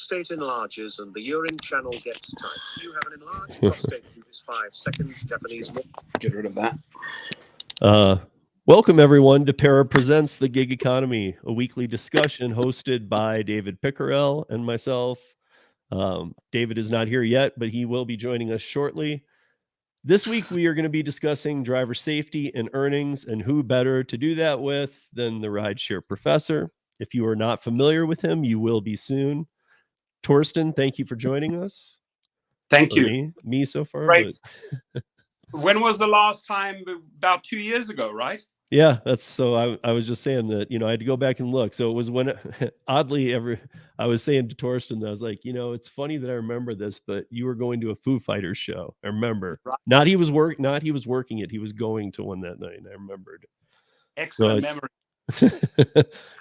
prostate enlarges and the urine channel gets tight. You have an enlarged prostate in this 5-second Japanese. Get rid of that. Welcome everyone to Para Presents The Gig Economy, a weekly discussion hosted by David Pickerell and myself. David is not here yet, but he will be joining us shortly. This week, we are going to be discussing driver safety and earnings, and who better to do that with than the Rideshare Professor. If you are not familiar with him, you will be soon. Torsten, thank you for joining us. Thank you. Me so far. Right. But... When was the last time? About 2 years ago, right? Yeah, that's so. I was just saying that, I had to go back and look. So it was when, oddly, I was saying to Torsten, I was like, it's funny that I remember this, but you were going to a Foo Fighters show. I remember. Right. Not he was working it. He was going to one that night. And I remembered. Excellent memory.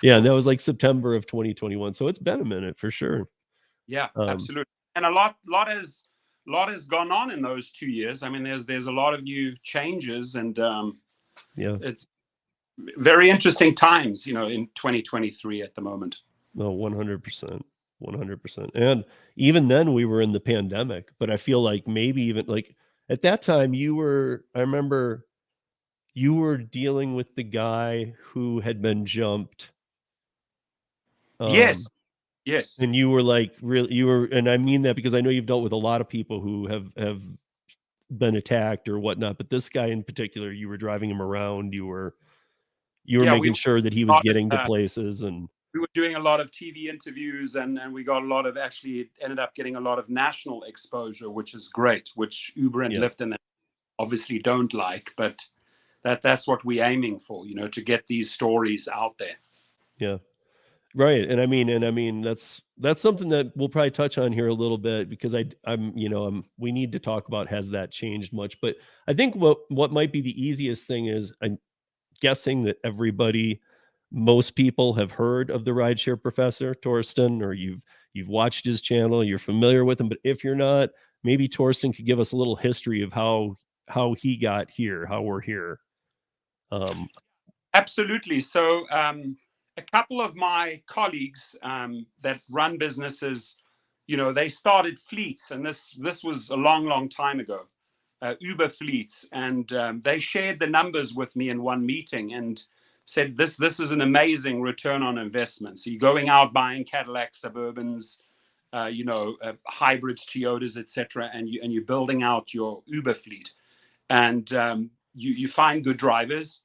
Yeah, and that was like September of 2021. So it's been a minute for sure. Yeah, absolutely. And a lot has gone on in those 2 years. I mean, there's a lot of new changes, and yeah, it's very interesting times, in 2023 at the moment. No, 100%. And even then we were in the pandemic, but I feel like maybe even like at that time I remember you were dealing with the guy who had been jumped. Yes. And you were like, and I mean that because I know you've dealt with a lot of people who have been attacked or whatnot, but this guy in particular, you were driving him around, you were making sure that he was getting to places, and we were doing a lot of TV interviews, and we got a lot of, actually ended up getting a lot of national exposure, which is great, which Uber and Lyft and obviously don't like, but that's what we're aiming for, to get these stories out there. Yeah. Right. And I mean, that's something that we'll probably touch on here a little bit, because we need to talk about, has that changed much? But I think what might be the easiest thing is, I'm guessing that most people have heard of the Rideshare Professor, Torsten, or you've watched his channel, you're familiar with him. But if you're not, maybe Torsten could give us a little history of how he got here, how we're here. Absolutely. So a couple of my colleagues that run businesses, they started fleets, and this was a long time ago, Uber fleets, and they shared the numbers with me in one meeting and said this is an amazing return on investment. So you're going out buying Cadillac Suburbans, hybrids, Toyotas, etc., and you're building out your Uber fleet, and you find good drivers.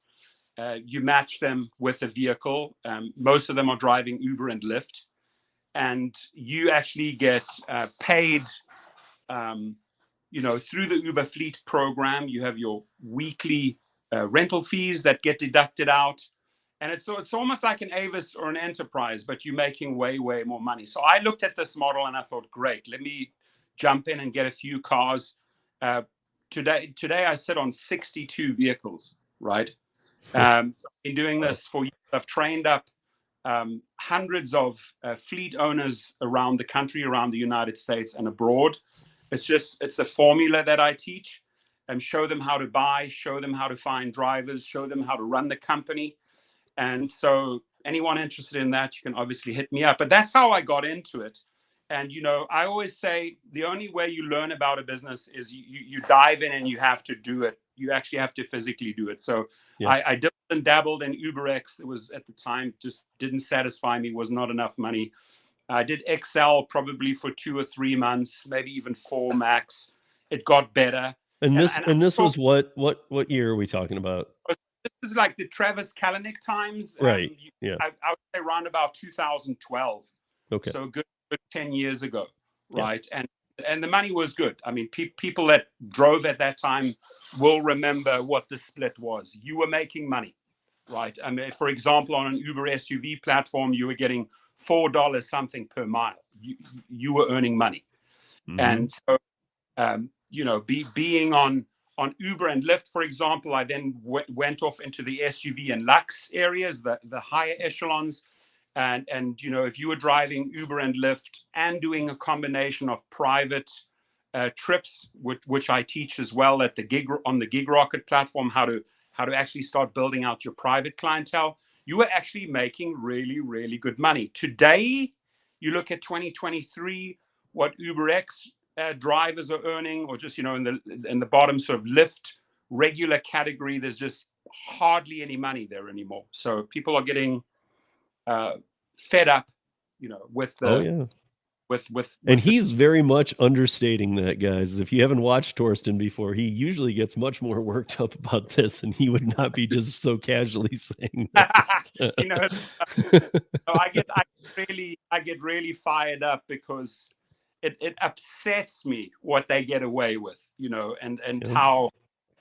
You match them with a vehicle. Most of them are driving Uber and Lyft, and you actually get paid, through the Uber Fleet program. You have your weekly rental fees that get deducted out, and it's almost like an Avis or an Enterprise, but you're making way more money. So I looked at this model and I thought, great, let me jump in and get a few cars. Today I sit on 62 vehicles, right? I've been doing this for years. I've trained up hundreds of fleet owners around the country, around the United States and abroad. It's a formula that I teach, and show them how to buy, show them how to find drivers, show them how to run the company. And so anyone interested in that, you can obviously hit me up. But that's how I got into it. And, I always say the only way you learn about a business is you dive in and you have to do it. You actually have to physically do it. So yeah. I dabbled and dabbled in UberX. It was, at the time, just didn't satisfy me, was not enough money. I did Excel probably for 2 or 3 months, maybe even 4 max. It got better. And this was what year are we talking about? This is like the Travis Kalanick times. Right. Yeah. I would say around about 2012. Okay. So good 10 years ago, right? Yeah. And the money was good. I mean, people that drove at that time will remember what the split was. You were making money, right? I mean, for example, on an Uber SUV platform, you were getting $4 something per mile. You were earning money. Mm-hmm. And so, being on Uber and Lyft, for example, I then went off into the SUV and Lux areas, the higher echelons. And if you were driving Uber and Lyft and doing a combination of private trips, which I teach as well on the Gig Rocket platform, how to actually start building out your private clientele, you were actually making really good money. Today, You look at 2023, what UberX drivers are earning, or just, in the bottom sort of Lyft regular category, there's just hardly any money there anymore. So people are getting fed up, with the Oh yeah. with And he's very much understating that, guys. If you haven't watched Torsten before, he usually gets much more worked up about this, and he would not be just so casually saying that. I get really fired up because it upsets me what they get away with, and Yeah.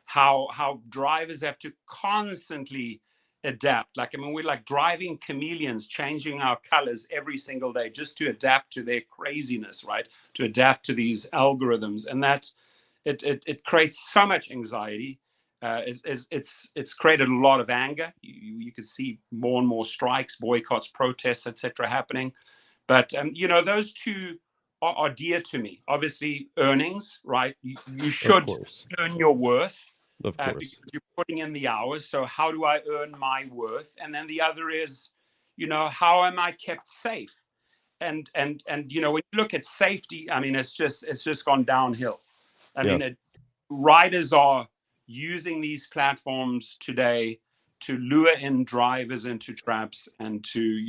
how drivers have to constantly adapt. Like, I mean, we're like driving chameleons, changing our colors every single day just to adapt to their craziness, right? To adapt to these algorithms, and that it creates so much anxiety. It's created a lot of anger. You can see more and more strikes, boycotts, protests, etc. happening. But those two are dear to me. Obviously, earnings, right? You should earn your worth. Of course. Because you're putting in the hours. So how do I earn my worth? And then the other is, how am I kept safe? And when you look at safety, I mean, it's just gone downhill. I mean, riders are using these platforms today to lure in drivers into traps, and to,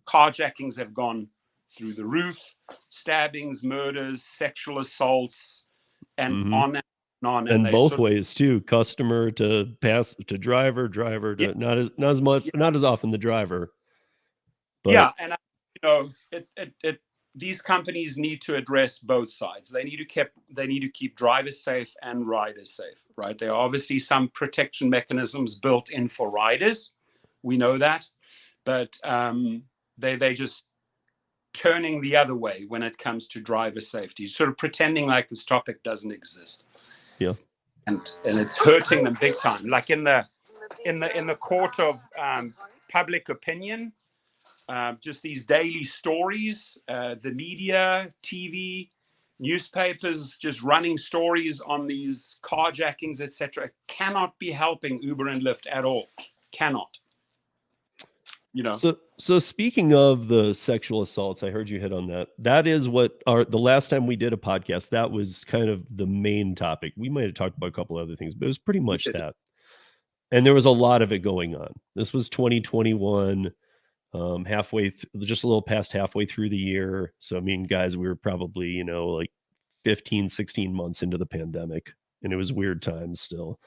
carjackings have gone through the roof, stabbings, murders, sexual assaults, and on and on. And both ways too, customer to driver to not as often the driver. But and these companies need to address both sides. They need to keep drivers safe and riders safe, right? There are obviously some protection mechanisms built in for riders. We know that, but they just turning the other way when it comes to driver safety, sort of pretending like this topic doesn't exist. Yeah. And it's hurting them big time. Like in the court of public opinion, just these daily stories, the media, TV, newspapers, just running stories on these carjackings, etc., cannot be helping Uber and Lyft at all. Cannot. So speaking of the sexual assaults, I heard you hit on that. That is what the last time we did a podcast, that was kind of the main topic. We might have talked about a couple other things, but it was pretty much that. And there was a lot of it going on. This was 2021, just a little past halfway through the year. So, I mean, guys, we were probably, like 15, 16 months into the pandemic, and it was weird times still.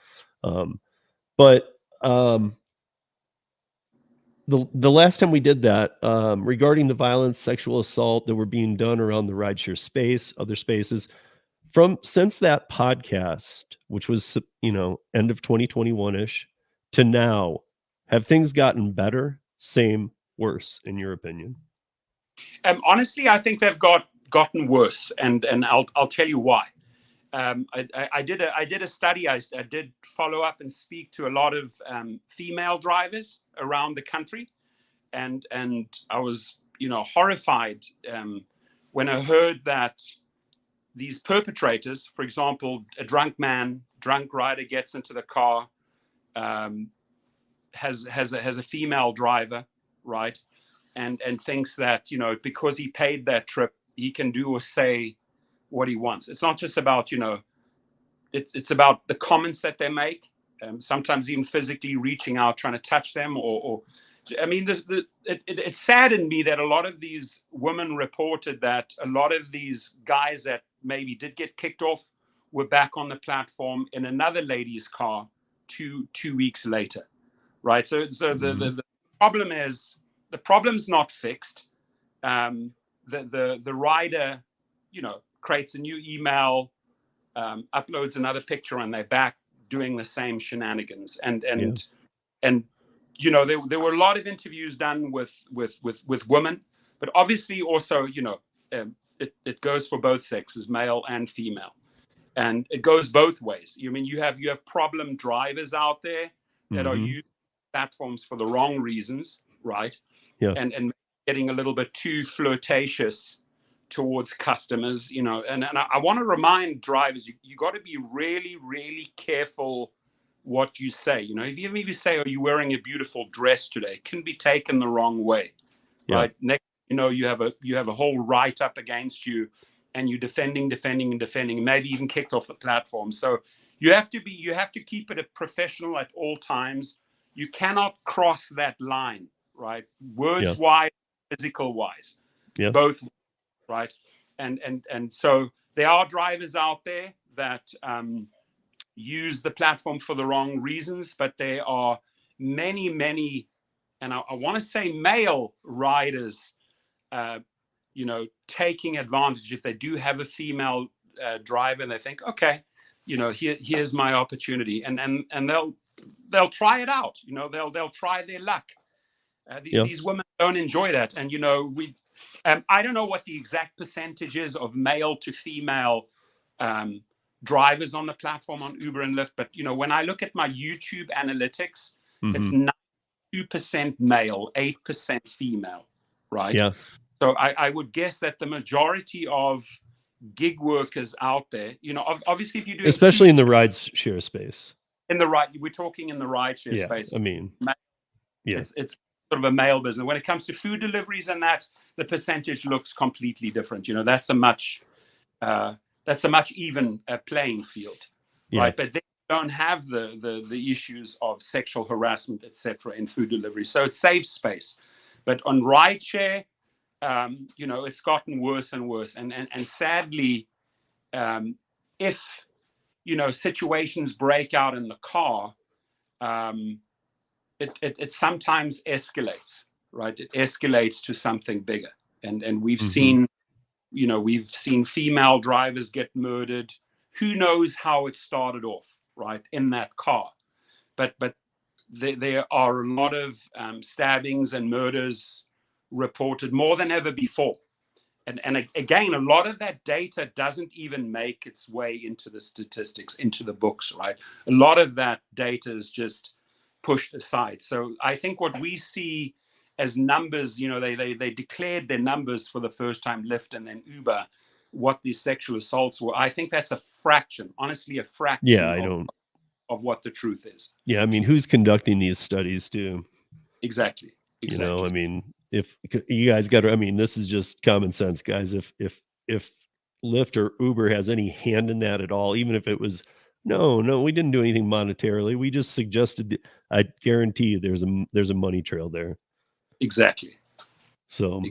The last time we did that, regarding the violence, sexual assault that were being done around the rideshare space, other spaces, since that podcast, which was, end of 2021-ish to now, have things gotten better, same, worse, in your opinion? Honestly, I think they've gotten worse, and I'll tell you why. I did a study. I did follow up and speak to a lot of female drivers around the country, and I was horrified when I heard that these perpetrators, for example, a drunk rider gets into the car, has a female driver, right, and thinks that because he paid that trip, he can do or say what he wants. It's not just about it's about the comments that they make, sometimes even physically reaching out, trying to touch them, or I mean, it saddened me that a lot of these women reported that a lot of these guys that maybe did get kicked off were back on the platform in another lady's car two weeks later, right? So the problem is, the problem's not fixed. The rider, creates a new email, uploads another picture, and they're back doing the same shenanigans. And there were a lot of interviews done with women, but obviously also, it goes for both sexes, male and female, and it goes both ways. I mean, you have problem drivers out there that are using platforms for the wrong reasons, right? Yeah. And getting a little bit too flirtatious towards customers, and I want to remind drivers, you got to be really, really careful what you say. If you say, "Are you wearing a beautiful dress today?" It can be taken the wrong way, right? Next, you have a whole write up against you, and you're defending, maybe even kicked off the platform. So you have to keep it a professional at all times. You cannot cross that line, right? Words wise, physical wise, both, right? And so there are drivers out there that use the platform for the wrong reasons, but there are many, and I want to say male riders, taking advantage. If they do have a female driver, and they think, okay, here's my opportunity, and they'll try it out. They'll try their luck. These women don't enjoy that, and I don't know what the exact percentage is of male to female drivers on the platform on Uber and Lyft, but when I look at my YouTube analytics, it's 92% male, 8% female, right? Yeah. So I would guess that the majority of gig workers out there, obviously if you do, especially in the rideshare space, we're talking in the rideshare space. I mean, it's sort of a male business. When it comes to food deliveries and that, the percentage looks completely different. That's a much even playing field, right? But they don't have the issues of sexual harassment, etc., in food delivery, so it saves space. But on rideshare, it's gotten worse and worse, and sadly, if situations break out in the car, it sometimes escalates, right? It escalates to something bigger, and we've seen female drivers get murdered. Who knows how it started off, right, in that car? But there are a lot of stabbings and murders reported, more than ever before. And again, a lot of that data doesn't even make its way into the statistics, into the books, right? A lot of that data is just pushed aside. So I think what we see as numbers, they declared their numbers for the first time, Lyft and then Uber, what these sexual assaults were. I think that's a fraction, honestly, a fraction of what the truth is. Yeah, I mean, who's conducting these studies too? Exactly. I mean, if you guys got to, I mean, this is just common sense, guys. If Lyft or Uber has any hand in that at all, even if it was, no, we didn't do anything monetarily. We just suggested, I guarantee you there's a money trail there. Exactly. So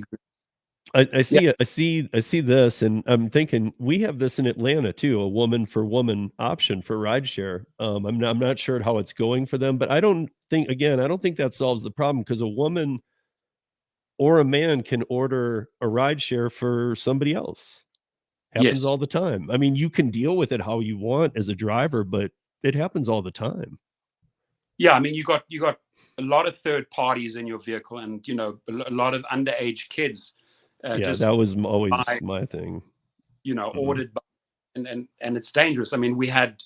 I see this, and I'm thinking we have this in Atlanta too, a woman for woman option for rideshare. I'm not sure how it's going for them, but I don't think that solves the problem, because a woman or a man can order a rideshare for somebody else. Happens all the time. I mean, you can deal with it how you want as a driver, but it happens all the time. Yeah, I mean, you got a lot of third parties in your vehicle, and a lot of underage kids. That was always my thing. Ordered by, and it's dangerous. I mean, we had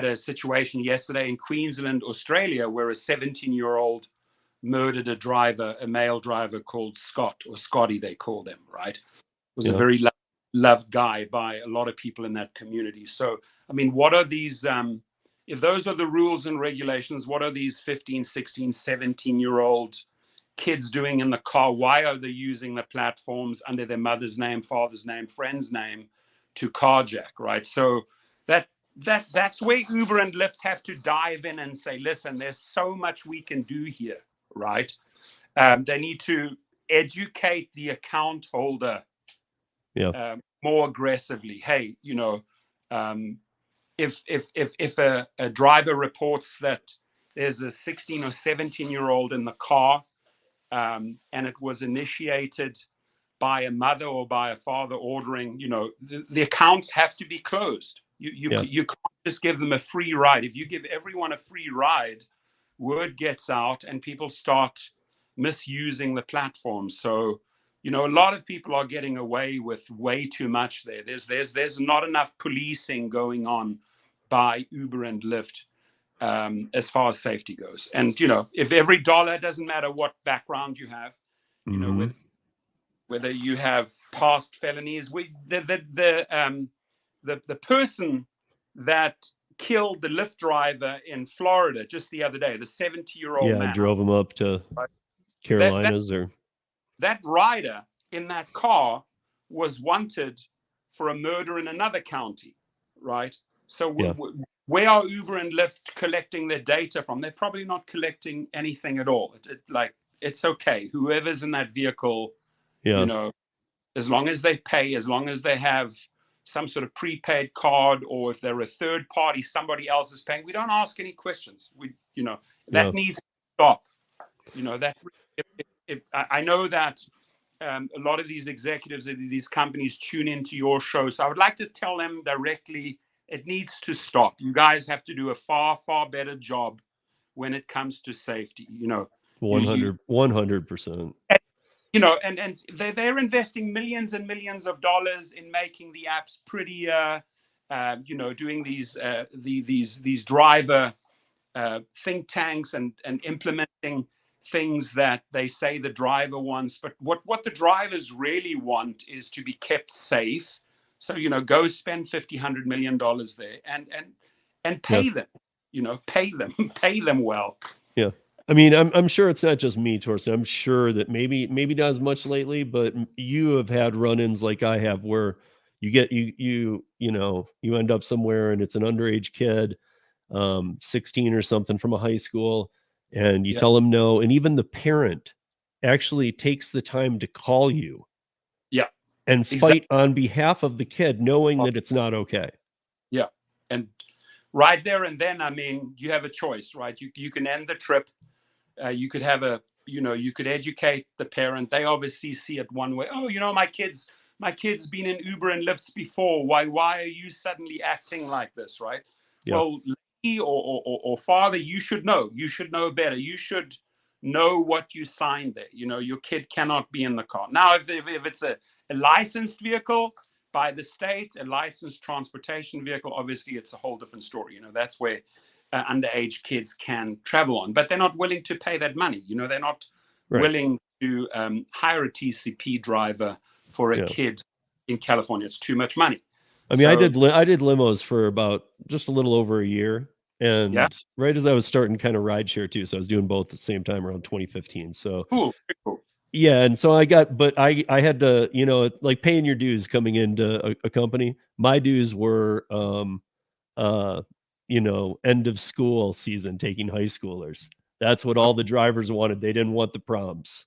a situation yesterday in Queensland, Australia, where a 17-year-old murdered a male driver called Scott, or Scotty, they call them, right? Was a very loved guy by a lot of people in that community. So, I mean, what are these, if those are the rules and regulations, what are these 15, 16, 17-year-old kids doing in the car? Why are they using the platforms under their mother's name, father's name, friend's name to carjack, right? So that's where Uber and Lyft have to dive in and say, listen, there's so much we can do here, right? They need to educate the account holder more aggressively. Hey, if a driver reports that there's a 16 or 17-year-old in the car, and it was initiated by a mother or by a father ordering, the accounts have to be closed. You can't just give them a free ride. If you give everyone a free ride, word gets out and people start misusing the platform. So, a lot of people are getting away with way too much there. There's not enough policing going on by Uber and Lyft as far as safety goes. And, if every dollar, doesn't matter what background you have, whether you have past felonies, the person that killed the Lyft driver in Florida just the other day, the 70-year-old man. Drove him up to Carolinas. That rider in that car was wanted for a murder in another county, right? So Yeah. where are Uber and Lyft collecting their data from? They're probably not collecting anything at all. It's okay. Whoever's in that vehicle, Yeah. you know, as long as they pay, as long as they have some sort of prepaid card, or if they're a third party, somebody else is paying. We don't ask any questions. That needs to stop. That if I know that a lot of these executives at these companies tune into your show, so I would like to tell them directly, it needs to stop. You guys have to do a far, far better job when it comes to safety. 100%. And they're investing millions and millions of dollars in making the apps prettier, doing these driver think tanks and implementing things that they say the driver wants. But what the drivers really want is to be kept safe. So, go spend $50-100 million there and pay them, pay them well. Yeah. I mean, I'm sure it's not just me, Torsten. I'm sure that maybe not as much lately, but you have had run-ins like I have, where you get you end up somewhere and it's an underage kid, 16 or something, from a high school, and you tell them no, and even the parent actually takes the time to call you, and fight on behalf of the kid, knowing that it's not okay. Yeah, and right there and then, I mean, you have a choice, right? You can end the trip. You could have you could educate the parent. They obviously see it one way. Oh, my kid's been in Uber and Lyfts before. Why are you suddenly acting like this, right? Yeah. Well, lady or father, you should know. You should know better. You should know what you signed there. Your kid cannot be in the car. Now, if it's a licensed vehicle by the state, a licensed transportation vehicle, obviously it's a whole different story. That's where underage kids can travel on, but they're not willing to pay that money. They're not willing to hire a TCP driver for a kid in California. It's too much money. I mean, I did limos for about just a little over a year, and right as I was starting kind of rideshare too, so I was doing both at the same time around 2015. So cool. Yeah, and so I had to, like paying your dues coming into a company. My dues were end of school season, taking high schoolers. That's what all the drivers wanted. They didn't want the proms.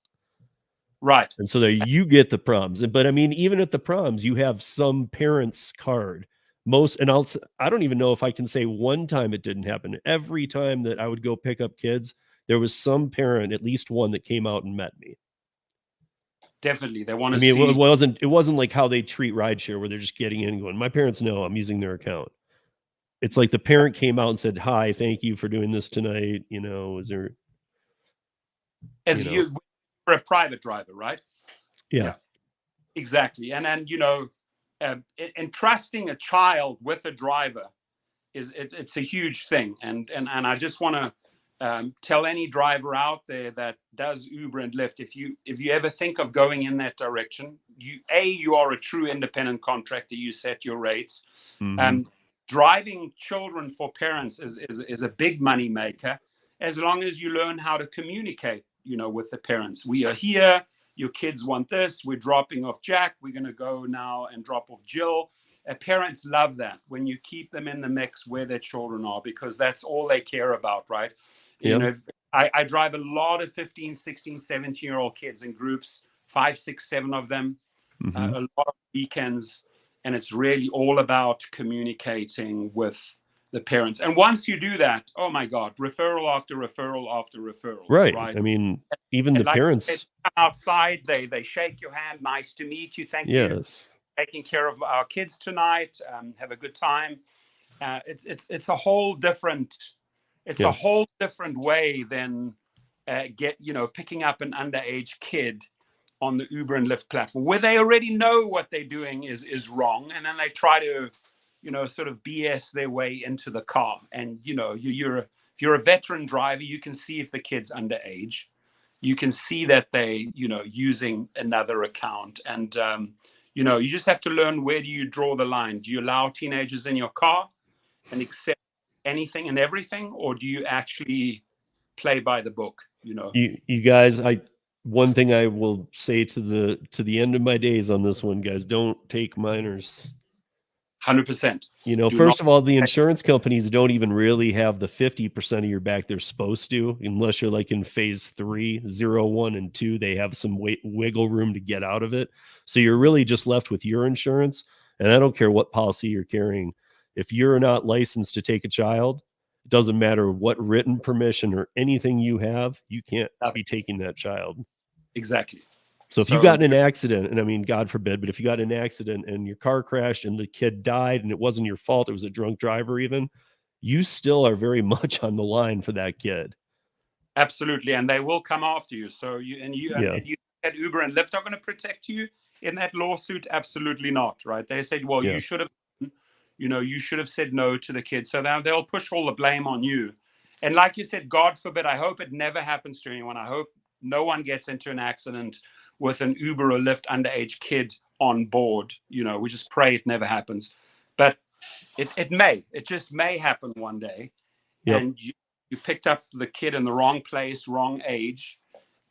Right. And so there you get the proms. But I mean, even at the proms, you have some parents' card. I don't even know if I can say one time it didn't happen. Every time that I would go pick up kids, there was some parent, at least one, that came out and met me. Definitely. They want to see. It wasn't like how they treat rideshare, where they're just getting in and going, my parents know I'm using their account. It's like the parent came out and said, hi, thank you for doing this tonight. Is there... As you for a private driver, right? Yeah. Exactly. And then, entrusting a child with a driver it's a huge thing. And I just want to tell any driver out there that does Uber and Lyft, if you ever think of going in that direction, you are a true independent contractor. You set your rates. Mm-hmm. Driving children for parents is a big money maker, as long as you learn how to communicate, with the parents. We are here. Your kids want this. We're dropping off Jack. We're going to go now and drop off Jill. Parents love that when you keep them in the mix where their children are, because that's all they care about, right? Yep. I drive a lot of 15, 16, 17-year-old kids in groups, 5, 6, 7 of them, mm-hmm. A lot of weekends. And it's really all about communicating with the parents. And once you do that, oh my God, referral after referral after referral. Right. I mean, even the parents come outside, they shake your hand. Nice to meet you. Thank you. Taking care of our kids tonight. Have a good time. It's a whole different. It's a whole different way than picking up an underage kid on the Uber and Lyft platform, where they already know what they're doing is wrong, and then they try to, sort of BS their way into the car. And if you're a veteran driver, you can see if the kid's underage. You can see that they, using another account, and you just have to learn, where do you draw the line? Do you allow teenagers in your car and accept anything and everything, or do you actually play by the book? You guys, one thing I will say to the end of my days on this one, guys, don't take minors. 100%. You know, first of all, the insurance companies don't even really have the 50% of your back they're supposed to, unless you're like in phase 3, 0, 1, and 2. They have some wiggle room to get out of it. So you're really just left with your insurance. And I don't care what policy you're carrying. If you're not licensed to take a child, it doesn't matter what written permission or anything you have, you can't be taking that child. Exactly. So if you got in an accident, and I mean, God forbid, but if you got in an accident and your car crashed and the kid died and it wasn't your fault, it was a drunk driver even, you still are very much on the line for that kid. Absolutely. And they will come after you. So you at Uber and Lyft are going to protect you in that lawsuit? Absolutely not. Right. They said, well, you should have said no to the kid. So now they'll push all the blame on you. And like you said, God forbid, I hope it never happens to anyone. I hope no one gets into an accident with an Uber or Lyft underage kid on board. We just pray it never happens. But it just may happen one day. Yep. And you picked up the kid in the wrong place, wrong age,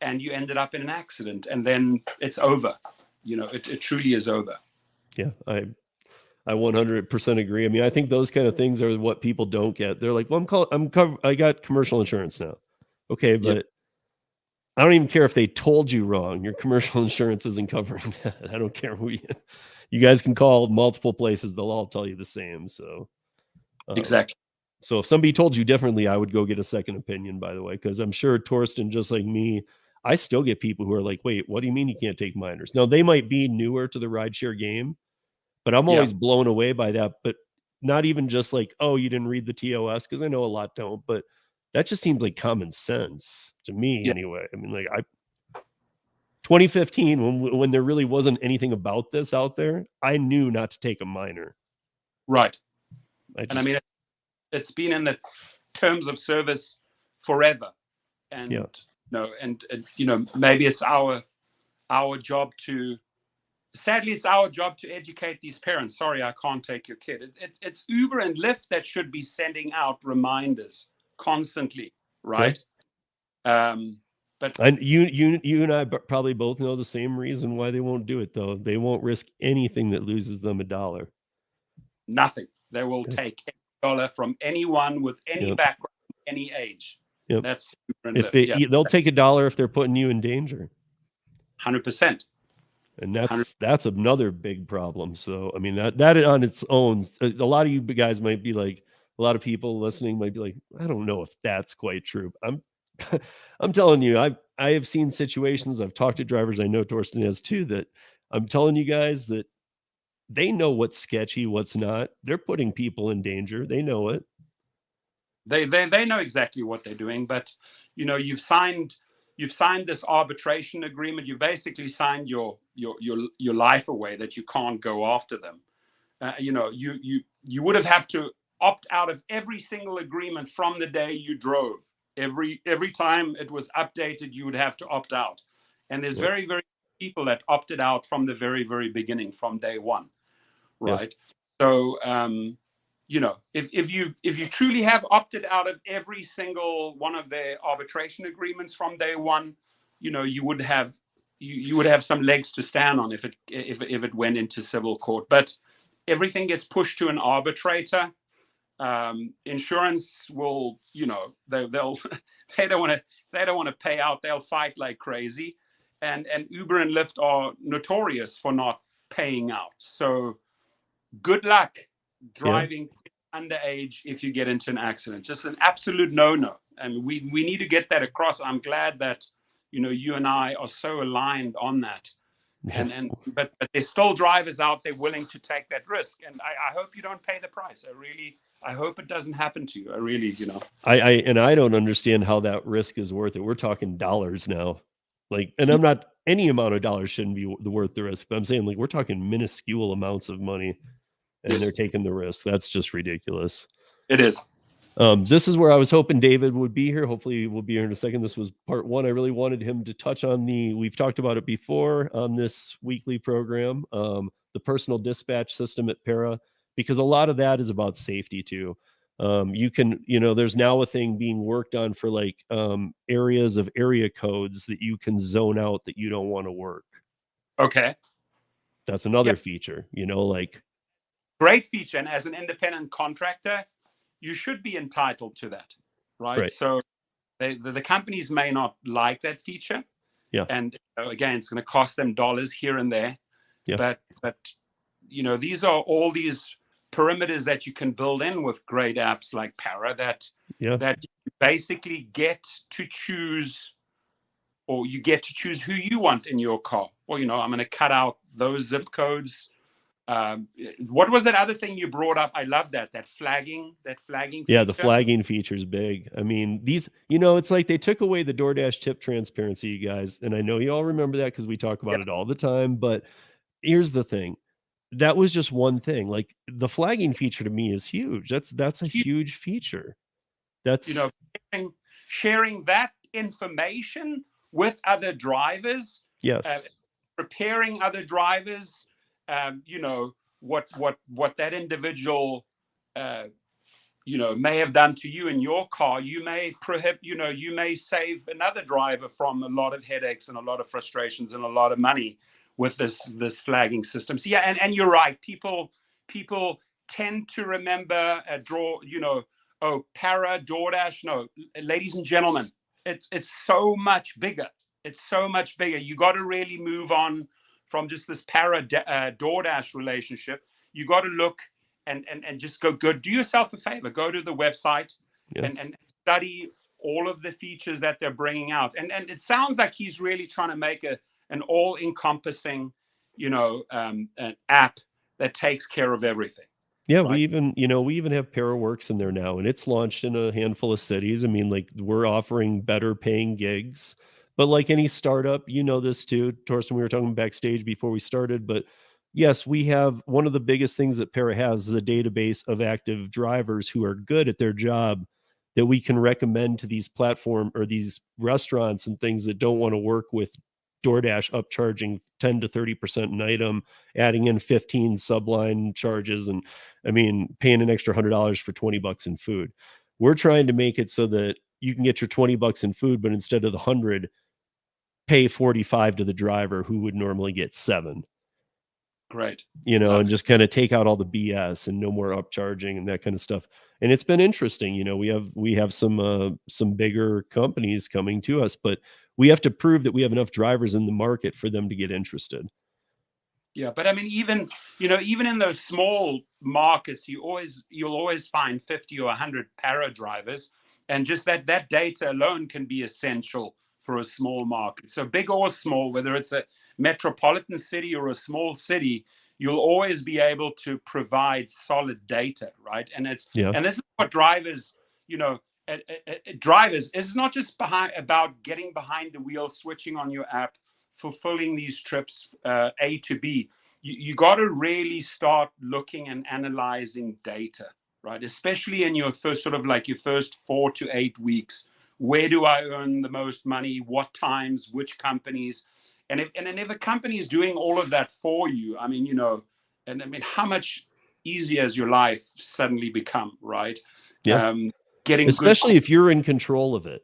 and you ended up in an accident, and then it's over. It truly is over. Yeah, I 100% agree. I mean, I think those kind of things are what people don't get. They're like, well, I got commercial insurance now. Okay, but I don't even care if they told you wrong. Your commercial insurance isn't covering that. I don't care who you guys can call multiple places. They'll all tell you the same. So exactly. So if somebody told you differently, I would go get a second opinion, by the way, because I'm sure Torsten, just like me, I still get people who are like, wait, what do you mean you can't take minors? Now, they might be newer to the rideshare game, but I'm always blown away by that. But not even just like, oh, you didn't read the TOS, because I know a lot don't, but that just seems like common sense to me anyway. I mean, like 2015, when there really wasn't anything about this out there, I knew not to take a minor. Right. And I mean, it's been in the terms of service forever. And, maybe it's our job to, sadly, it's our job to educate these parents. Sorry, I can't take your kid. It's Uber and Lyft that should be sending out reminders constantly, right? But you and I probably both know the same reason why they won't do it, though. They won't risk anything that loses them $1. Nothing. They will take $1 from anyone with any background, any age. Yep. That's they'll take $1 if they're putting you in danger. 100%. And that's another big problem. So I mean, that on its own, a lot of you guys might be like, a lot of people listening might be like, I don't know if that's quite true. I'm telling you, I have seen situations. I've talked to drivers. I know Torsten has too. That I'm telling you guys that they know what's sketchy, what's not. They're putting people in danger. They know it. They know exactly what they're doing. But you've signed this arbitration agreement. You basically signed your life away that you can't go after them. You would have had to opt out of every single agreement from the day you drove. Every time it was updated, you would have to opt out. And there's very, very people that opted out from the very, very beginning, from day one, right? So if you truly have opted out of every single one of their arbitration agreements from day one, you would have some legs to stand on if it went into civil court. But everything gets pushed to an arbitrator. Insurance will, they don't want to pay out. They'll fight like crazy, and Uber and Lyft are notorious for not paying out. So good luck driving underage if you get into an accident. Just an absolute no-no. And we need to get that across. I'm glad that you and I are so aligned on that. But there's still drivers out there willing to take that risk, and I hope you don't pay the price. I hope it doesn't happen to you. I really, I don't understand how that risk is worth it. We're talking dollars now, and I'm not, any amount of dollars shouldn't be worth the risk, but I'm saying we're talking minuscule amounts of money, and they're taking the risk. That's just ridiculous. It is. This is where I was hoping David would be here. Hopefully we'll be here in a second. This was part one. I really wanted him to touch on we've talked about it before on this weekly program, the personal dispatch system at Para, because a lot of that is about safety too. You can, there's now a thing being worked on for like areas of area codes that you can zone out that you don't want to work. Okay. That's another feature, like. Great feature. And as an independent contractor, you should be entitled to that, right? So the companies may not like that feature. Yeah. And again, it's going to cost them dollars here and there. Yeah. But these are all these perimeters that you can build in with great apps like Para that you basically get to choose, or you get to choose who you want in your car. Well, I'm going to cut out those zip codes. What was that other thing you brought up? I love that flagging feature. Yeah, the flagging feature is big. I mean, these, it's like they took away the DoorDash tip transparency, you guys. And I know you all remember that because we talk about it all the time. But here's the thing. That was just one thing. Like the flagging feature to me is huge. That's a huge feature. That's, sharing that information with other drivers. Yes. Preparing other drivers. What that individual may have done to you in your car. You may you may save another driver from a lot of headaches and a lot of frustrations and a lot of money with this flagging system. So yeah, and you're right. People tend to remember Para, DoorDash. No, ladies and gentlemen, it's so much bigger. It's so much bigger. You got to really move on from just this Para DoorDash relationship. You got to look and just go do yourself a favor. Go to the website and study all of the features that they're bringing out. And it sounds like he's really trying to make an all-encompassing, an app that takes care of everything. Yeah, right? we even have ParaWorks in there now, and it's launched in a handful of cities. I mean, like we're offering better paying gigs, but like any startup, this too, Torsten, we were talking backstage before we started, but yes, we have one of the biggest things that Para has is a database of active drivers who are good at their job that we can recommend to these platform or these restaurants and things that don't want to work with DoorDash upcharging 10 to 30% an item, adding in 15 subline charges, and I mean, paying an extra $100 for $20 in food. We're trying to make it so that you can get your $20 in food, but instead of the 100, pay 45 to the driver who would normally get 7. Great. And just kind of take out all the BS and no more upcharging and that kind of stuff. And it's been interesting. We have some bigger companies coming to us, but we have to prove that we have enough drivers in the market for them to get interested. Yeah, but I mean, even in those small markets, you'll always find 50 or 100 Para drivers, and just that data alone can be essential for a small market. So big or small, whether it's a metropolitan city or a small city, you'll always be able to provide solid data, right? And and this is what drivers, drivers is not just about getting behind the wheel, switching on your app, fulfilling these trips A to B. You got to really start looking and analyzing data, right? Especially in your first your first 4 to 8 weeks. Where do I earn the most money? What times? Which companies? And if a company is doing all of that for you, I mean, how much easier has your life suddenly become, right? Yeah. Especially if you're in control of it,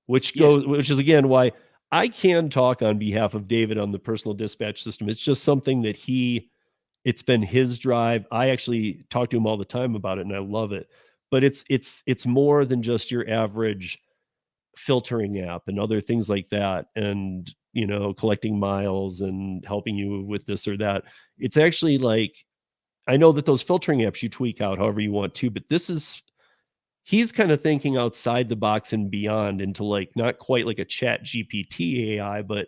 which is again why I can talk on behalf of David on the personal dispatch system. It's just something that it's been his drive. I actually talk to him all the time about it and I love it, but it's more than just your average filtering app and other things like that. And, collecting miles and helping you with this or that. It's actually like, I know that those filtering apps you tweak out however you want to, but he's kind of thinking outside the box and beyond into like, not quite like a Chat GPT AI, but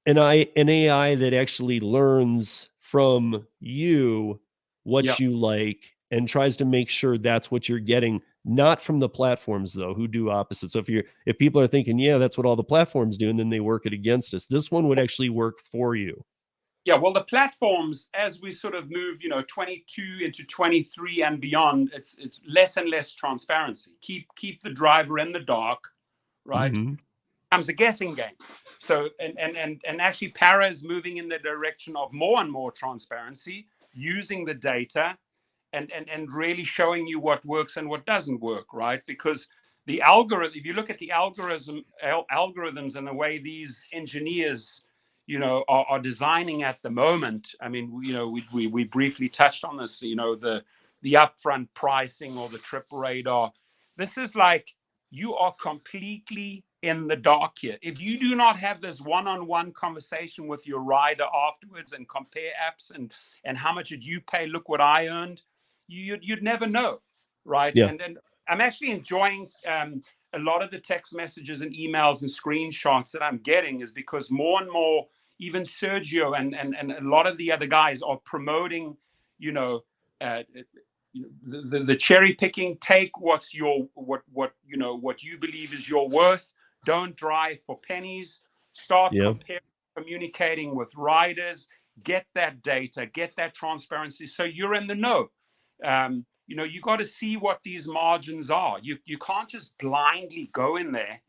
an AI that actually learns from you what you like and tries to make sure that's what you're getting, not from the platforms though, who do opposite. So if people are thinking, yeah, that's what all the platforms do, and then they work it against us, this one would actually work for you. Yeah, well, the platforms, as we sort of move, 22 into 23 and beyond, it's less and less transparency. Keep the driver in the dark, right? Mm-hmm. Comes a guessing game. So and actually Para is moving in the direction of more and more transparency, using the data and really showing you what works and what doesn't work, right? Because the algorithm, if you look at the algorithms and the way these engineers, are designing at the moment. I mean, we briefly touched on this, the upfront pricing or the trip radar. This is like, you are completely in the dark here. If you do not have this one-on-one conversation with your rider afterwards and compare apps and how much did you pay, look what I earned, you'd never know, right? Yeah. And I'm actually enjoying a lot of the text messages and emails and screenshots that I'm getting, is because more and more, even Sergio and a lot of the other guys are promoting, the cherry picking. Take what's your what you believe is your worth. Don't drive for pennies. Start comparing, communicating with riders. Get that data, get that transparency, so you're in the know. You got to see what these margins are. You can't just blindly go in there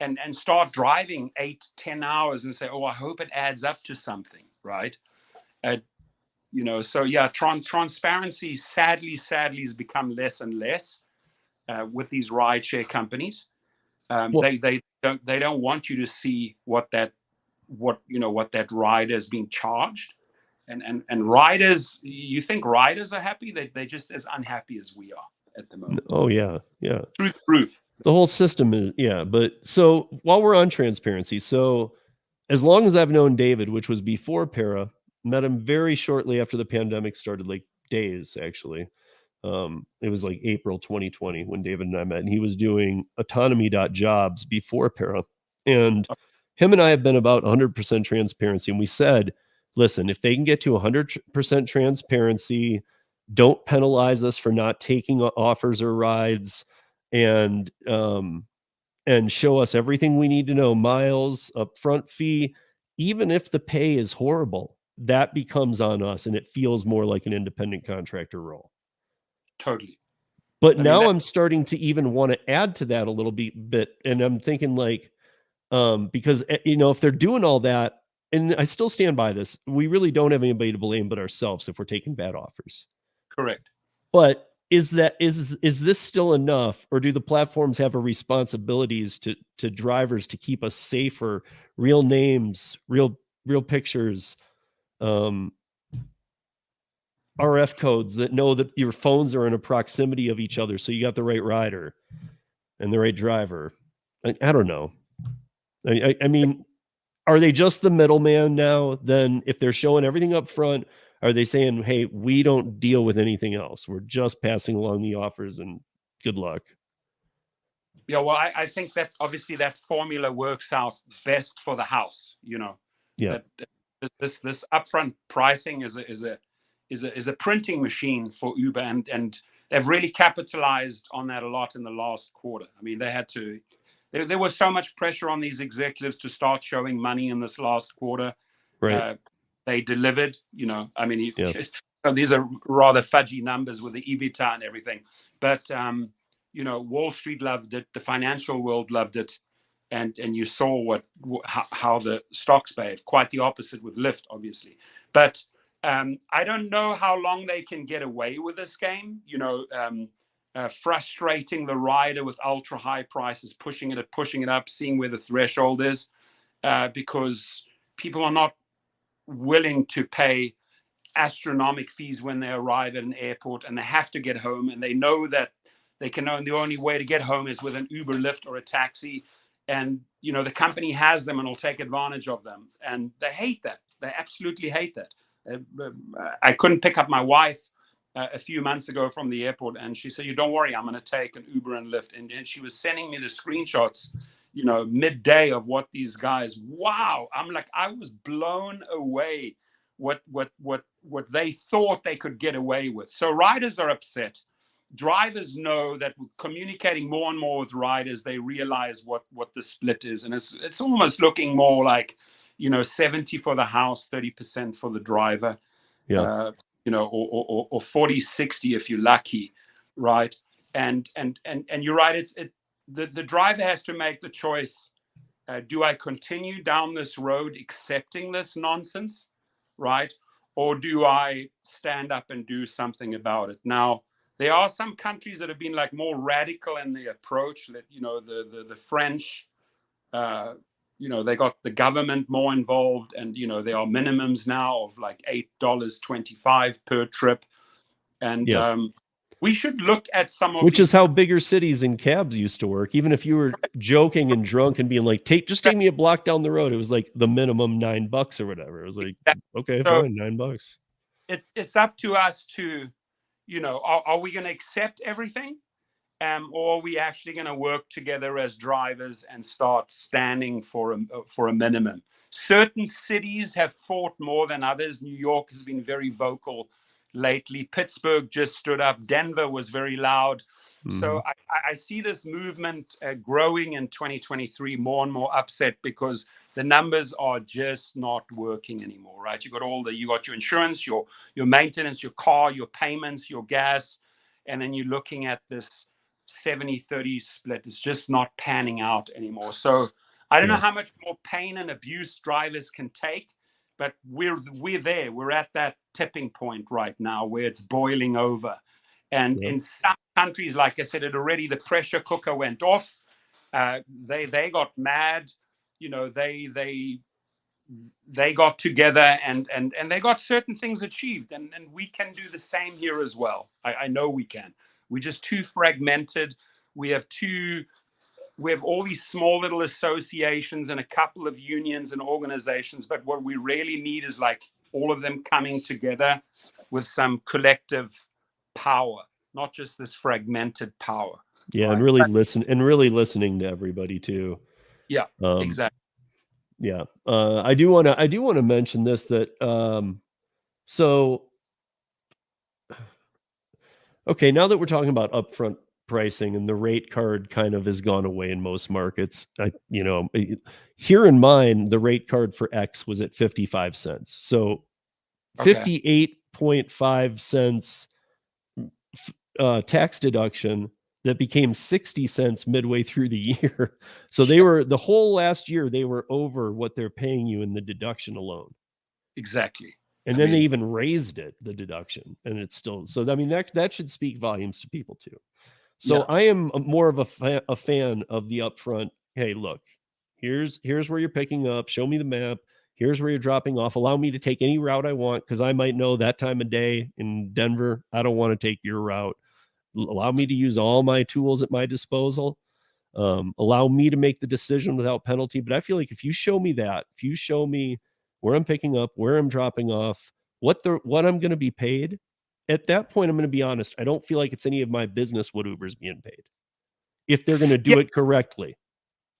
and start driving 8-10 hours and say, oh, I hope it adds up to something, right? So yeah, transparency sadly has become less and less with these rideshare companies. They don't want you to see what that rider is being charged. And riders, you think riders are happy? They're just as unhappy as we are at the moment. Oh yeah. Through the roof. The whole system is, yeah. But so while we're on transparency, so as long as I've known David, which was before Para, met him very shortly after the pandemic started, like days actually. It was like April 2020 when David and I met, and he was doing autonomy.jobs before Para. And him and I have been about 100% transparency. And we said, listen, if they can get to 100% transparency, don't penalize us for not taking offers or rides, and show us everything we need to know, miles, upfront fee. Even if the pay is horrible, that becomes on us, and it feels more like an independent contractor role. Totally. But now I'm starting to even want to add to that a little bit. And I'm thinking like, because, if they're doing all that, and I still stand by this, we really don't have anybody to blame but ourselves if we're taking bad offers. Correct. But is this still enough, or do the platforms have a responsibilities to drivers to keep us safer? Real names, real pictures, RF codes that know that your phones are in a proximity of each other, so you got the right rider and the right driver. I don't know. I mean, are they just the middleman now? Then if they're showing everything up front, are they saying, hey, we don't deal with anything else, we're just passing along the offers and good luck? Yeah, well, I think that obviously that formula works out best for the house. Yeah. That this upfront pricing is a printing machine for Uber, and they've really capitalized on that a lot in the last quarter. I mean, they had to. There was so much pressure on these executives to start showing money in this last quarter. Right. They delivered. I mean, these are rather fudgy numbers with the EBITDA and everything, but Wall Street loved it, the financial world loved it, and you saw how the stocks behaved. Quite the opposite with Lyft, obviously. But I don't know how long they can get away with this game. Frustrating the rider with ultra high prices, pushing it up, seeing where the threshold is, because people are not willing to pay astronomical fees when they arrive at an airport and they have to get home, and they know that the only way to get home is with an Uber, Lyft, or a taxi, and the company has them and will take advantage of them, and they hate that. They absolutely hate that. I couldn't pick up my wife a few months ago from the airport, and she said, don't worry, I'm going to take an Uber and Lyft, and she was sending me the screenshots midday of what these guys. Wow, I was blown away what they thought they could get away with. So riders are upset. Drivers know that communicating more and more with riders, they realize what the split is, and it's almost looking more like 70 for the house, 30% for the driver. Yeah. Or 40-60 if you're lucky, right? And you're right. The driver has to make the choice. Do I continue down this road accepting this nonsense, right? or do I stand up and do something about it? Now, there are some countries that have been like more radical in their approach. That, you know, the French, they got the government more involved, and, you know, there are minimums now of like $8.25 per trip. And we should look at some of which these, is how bigger cities and cabs used to work. Even if you were joking and drunk and being like, just take me a block down the road, it was like the minimum $9 or whatever. It was like, okay, so fine, $9. It's up to us to, you know, are we going to accept everything? Or are we actually going to work together as drivers and start standing for a minimum? Certain cities have fought more than others. New York has been very vocal lately. Pittsburgh just stood up. Denver was very loud. So I see this movement growing in 2023, more and more upset because the numbers are just not working anymore, right? You got your insurance, your maintenance, your car, your payments, your gas, and then you're looking at this 70-30 split. Is just not panning out anymore. So I don't know how much more pain and abuse drivers can take, but we're there. We're at that tipping point right now where it's boiling over. And in some countries, like I said, the pressure cooker went off. They got mad. You know, they got together and they got certain things achieved, and we can do the same here as well. I know we can. We're just too fragmented. We have all these small little associations and a couple of unions and organizations, but what we really need is like all of them coming together with some collective power, not just this fragmented power. Yeah, right? And really listening to everybody too. Yeah, exactly. Yeah. I do want to mention this, that so okay, now that we're talking about upfront pricing and the rate card kind of has gone away in most markets, here in mine, the rate card for X was at 55 cents. So 58.5 cents tax deduction that became 60 cents midway through the year. So they were, the whole last year, they were over what they're paying you in the deduction alone. Exactly. And then they even raised the deduction, and it's still, so I mean, that should speak volumes to people too. So I am more of a fan of the upfront. Hey, look, here's where you're picking up. Show me the map. Here's where you're dropping off. Allow me to take any route I want, because I might know that time of day in Denver, I don't want to take your route. Allow me to use all my tools at my disposal. Allow me to make the decision without penalty. But I feel like if you show me where I'm picking up, where I'm dropping off, what I'm going to be paid, at that point, I'm going to be honest, I don't feel like it's any of my business what Uber's being paid, if they're going to do it correctly.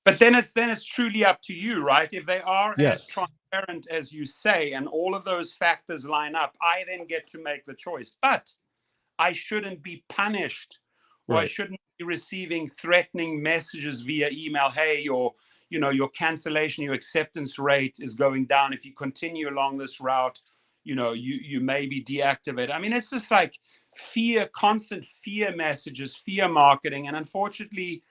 But then it's truly up to you, right? If they are as transparent as you say, and all of those factors line up, I then get to make the choice. But I shouldn't be punished, or I shouldn't be receiving threatening messages via email. Hey, your cancellation, your acceptance rate is going down. If you continue along this route, you may be deactivated. I mean, it's just like constant fear messages, fear marketing. And unfortunately,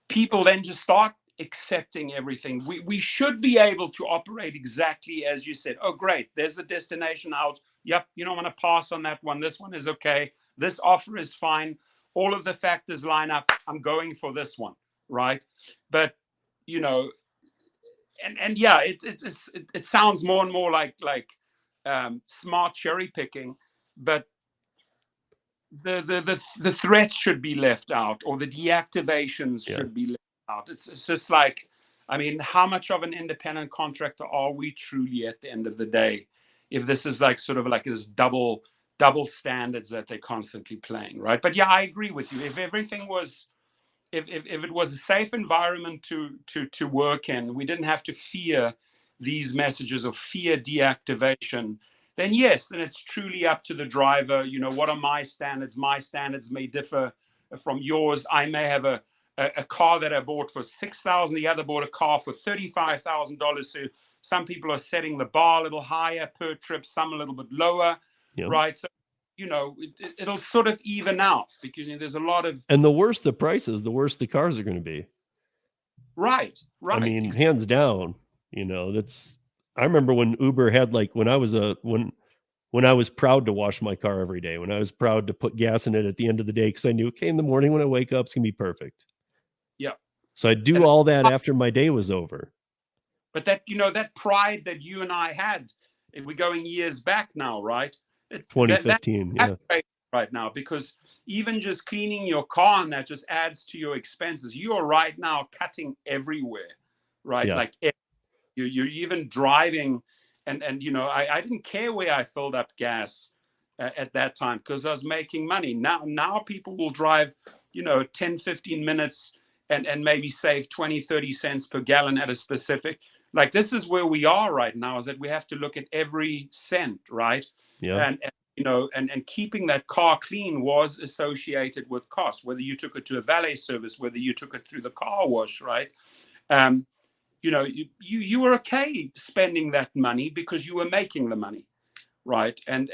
people then just start accepting everything. We should be able to operate exactly as you said. Oh, great. There's the destination out. Yep. You don't want to pass on that one. This one is okay. This offer is fine. All of the factors line up. I'm going for this one. Right. But, it sounds more and more like smart cherry picking, but the threats should be left out, or the deactivations should be left out. It's just like, I mean, how much of an independent contractor are we truly at the end of the day, if this is like sort of like this double standards that they're constantly playing, right? But yeah, I agree with you. If everything was, if it was a safe environment to work in, we didn't have to fear these messages of fear deactivation, then yes, then it's truly up to the driver. What are my standards? My standards may differ from yours. I may have a car that I bought for $6,000. The other bought a car for $35,000. So some people are setting the bar a little higher per trip, some a little bit lower, right? So, it'll sort of even out, because there's a lot of... And the worse the prices, the worse the cars are going to be. Right. I mean, hands down, that's... I remember when Uber had like, when I was proud to wash my car every day, when I was proud to put gas in it at the end of the day, because I knew, okay, in the morning when I wake up, it's gonna be perfect. Yeah. So I'd do all that after my day was over. But that, that pride that you and I had, we're going years back now, right? 2015, yeah. Right now, because even just cleaning your car, and that just adds to your expenses. You are right now cutting everywhere, right? Yeah. Like you're even driving, and I didn't care where I filled up gas at that time, because I was making money. Now people will drive 10 15 minutes and maybe save 20 30 cents per gallon at a specific, like, this is where we are right now, is that we have to look at every cent, right? Yeah. And keeping that car clean was associated with cost, whether you took it to a valet service, whether you took it through the car wash, right? You were okay spending that money because you were making the money, right? And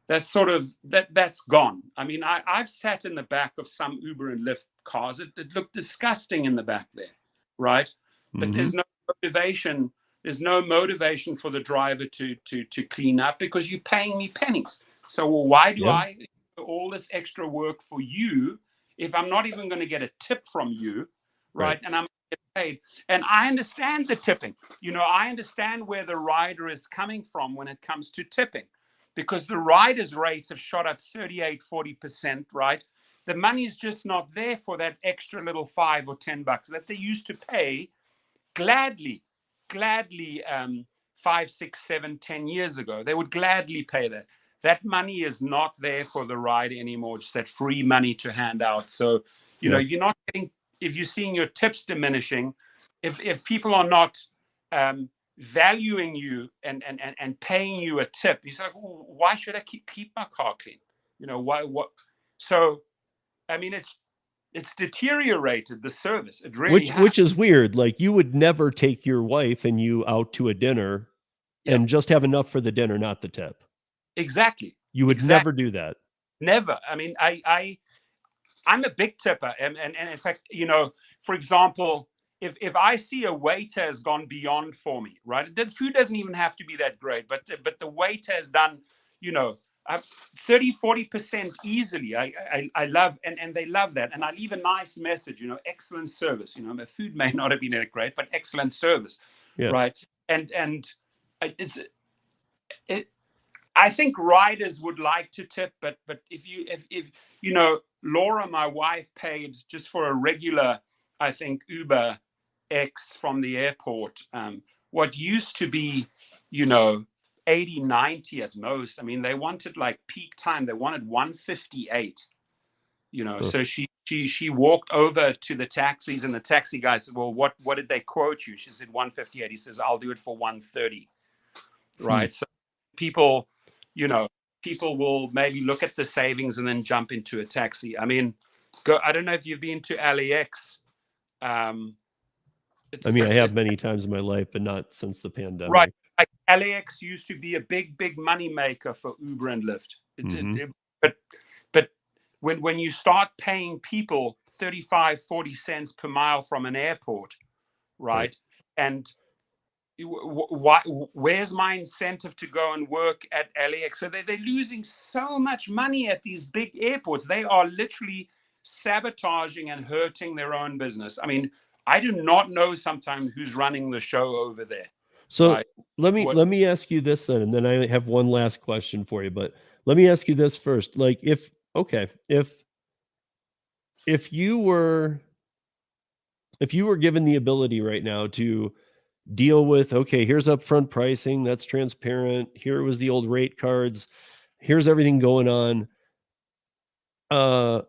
that's sort of that's gone. I mean, I've sat in the back of some Uber and Lyft cars. It looked disgusting in the back there, right? But there's no motivation. There's no motivation for the driver to clean up, because you're paying me pennies. So why do I do all this extra work for you if I'm not even going to get a tip from you, right? And I'm get paid. And I understand the tipping. I understand where the rider is coming from when it comes to tipping, because the riders' rates have shot up 38-40%, right? The money is just not there for that extra little $5 or $10 that they used to pay gladly 5, 6, 7, 10 years ago. They would gladly pay that. That money is not there for the rider anymore. Just that free money to hand out. So you're not getting, if you're seeing your tips diminishing, if people are not valuing you and paying you a tip, you say, well, why should I keep my car clean? Why? What? So I mean, it's deteriorated, the service. It really has. Which is weird. Like, you would never take your wife and you out to a dinner and just have enough for the dinner, not the tip. Exactly. You would never do that. Never. I mean, I'm a big tipper, and in fact, for example, if I see a waiter has gone beyond for me, right? The food doesn't even have to be that great, but the waiter has done, 30-40% easily. I love, and they love that, and I leave a nice message, excellent service. The food may not have been that great, but excellent service, right? And I think riders would like to tip, but if Laura, my wife, paid just for a regular, I think, Uber X from the airport, what used to be, 80, 90 at most. I mean, they wanted, like, peak time, they wanted 158, so she walked over to the taxis, and the taxi guy said, well, what did they quote you? She said 158. He says, I'll do it for 130, right? So people will maybe look at the savings and then jump into a taxi. I mean, I don't know if you've been to LAX. I have many times in my life, but not since the pandemic. Right. Like, LAX used to be a big money maker for Uber and Lyft. But when you start paying people 35-40 cents per mile from an airport, right? And where's my incentive to go and work at LAX? So they're losing so much money at these big airports. They are literally sabotaging and hurting their own business. I mean, I do not know sometimes who's running the show over there. So let me ask you this then, and then I have one last question for you. But let me ask you this first. Like, if you were given the ability right now to deal with, okay, here's upfront pricing, that's transparent, here was the old rate cards, here's everything going on, how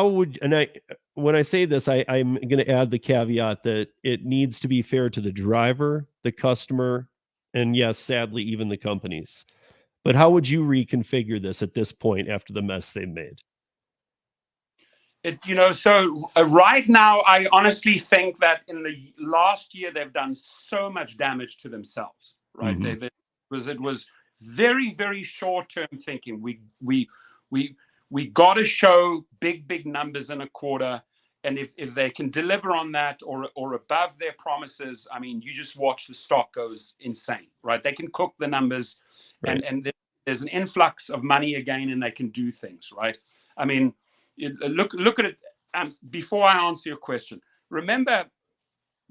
would, and when I say this, I'm going to add the caveat that it needs to be fair to the driver, the customer, and yes, sadly, even the companies. But how would you reconfigure this at this point after the mess they've made? So right now, I honestly think that in the last year, they've done so much damage to themselves, right? It was very, very short-term thinking. We got to show big numbers in a quarter, And if they can deliver on that or above their promises, I mean, you just watch the stock goes insane, right? They can cook the numbers, Right. and there's an influx of money again, and they can do things, right? I mean, look at it. Before I answer your question, remember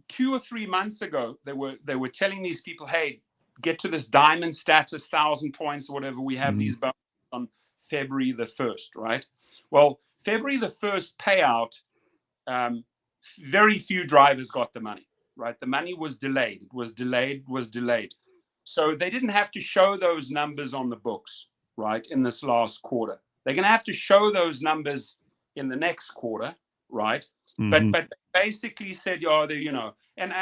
2 or 3 months ago, they were telling these people, hey, get to this diamond status, 1,000 points or whatever. We have these bonuses on February the 1st, right? Well, February the 1st payout, very few drivers got the money, right? The money was delayed. It was delayed. So they didn't have to show those numbers on the books, right, in this last quarter. They're going to have to show those numbers in the next quarter, right? But they basically said, and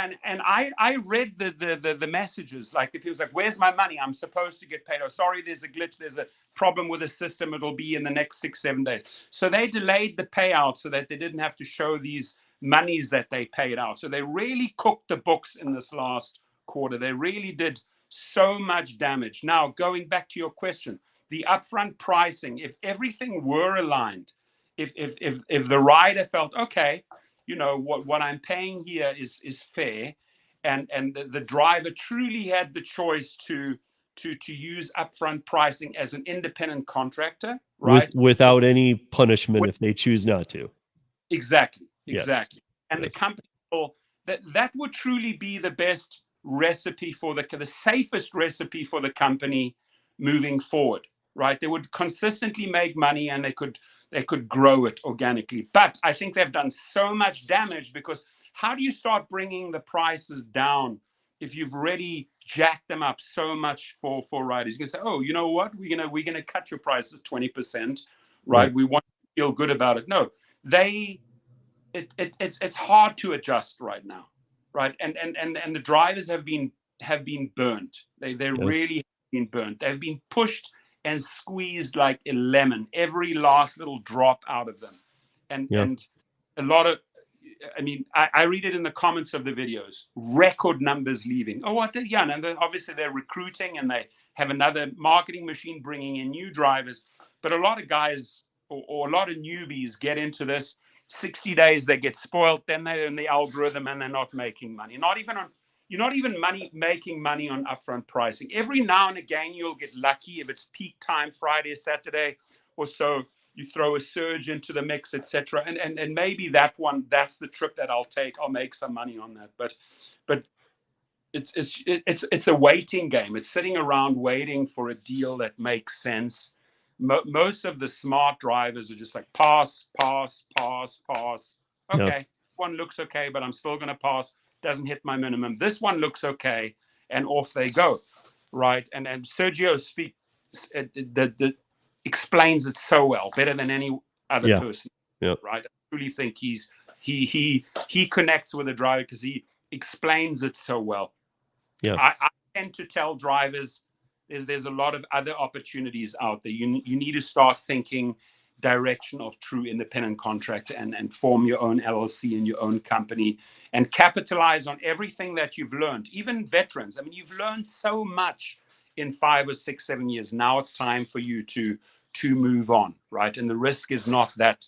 I read the messages, like if he was like, where's my money? I'm supposed to get paid. Oh, sorry, there's a glitch. There's a problem with the system. It'll be in the next 6-7 days. So they delayed the payout so that they didn't have to show these monies that they paid out. So they really cooked the books in this last quarter. They really did so much damage. Now, going back to your question, the upfront pricing, if everything were aligned, if the rider felt, okay, what I'm paying here is fair, and the driver truly had the choice to use upfront pricing as an independent contractor, right? Without any punishment if they choose not to. Exactly. Yes. And the company that would truly be the best recipe for the safest recipe for the company moving forward, right? They would consistently make money, and they could grow it organically. But I think they've done so much damage, because how do you start bringing the prices down if you've already jacked them up so much for riders? You can say, oh, you know what, we're gonna cut your prices 20%, right? We want to feel good about it. No, it's hard to adjust right now, right? And the drivers have been burnt. They really have been burnt. They've been pushed and squeezed like a lemon, every last little drop out of them. And a lot of, I mean, I read it in the comments of the videos, record numbers leaving. Oh, what? Yeah, and obviously they're recruiting, and they have another marketing machine bringing in new drivers. But a lot of guys or a lot of newbies get into this. 60 days, they get spoiled, then they're in the algorithm, and they're not making money. You're not even making money on upfront pricing. Every now and again, you'll get lucky if it's peak time, Friday or Saturday or so. You throw a surge into the mix, etc. And maybe that's the trip that I'll take. I'll make some money on that. But it's a waiting game. It's sitting around waiting for a deal that makes sense. Most of the smart drivers are just like pass. Okay, one looks okay, but I'm still going to pass. Doesn't hit my minimum. This one looks okay, and off they go, right? And Sergio explains it so well, better than any other person, right? I truly think he connects with the driver because he explains it so well. I tend to tell drivers there's a lot of other opportunities out there. You need to start thinking direction of true independent contractor and form your own LLC and your own company and capitalize on everything that you've learned. Even veterans, I mean, you've learned so much in 5 or 6, 7 years. Now it's time for you to move on, right? And the risk is not that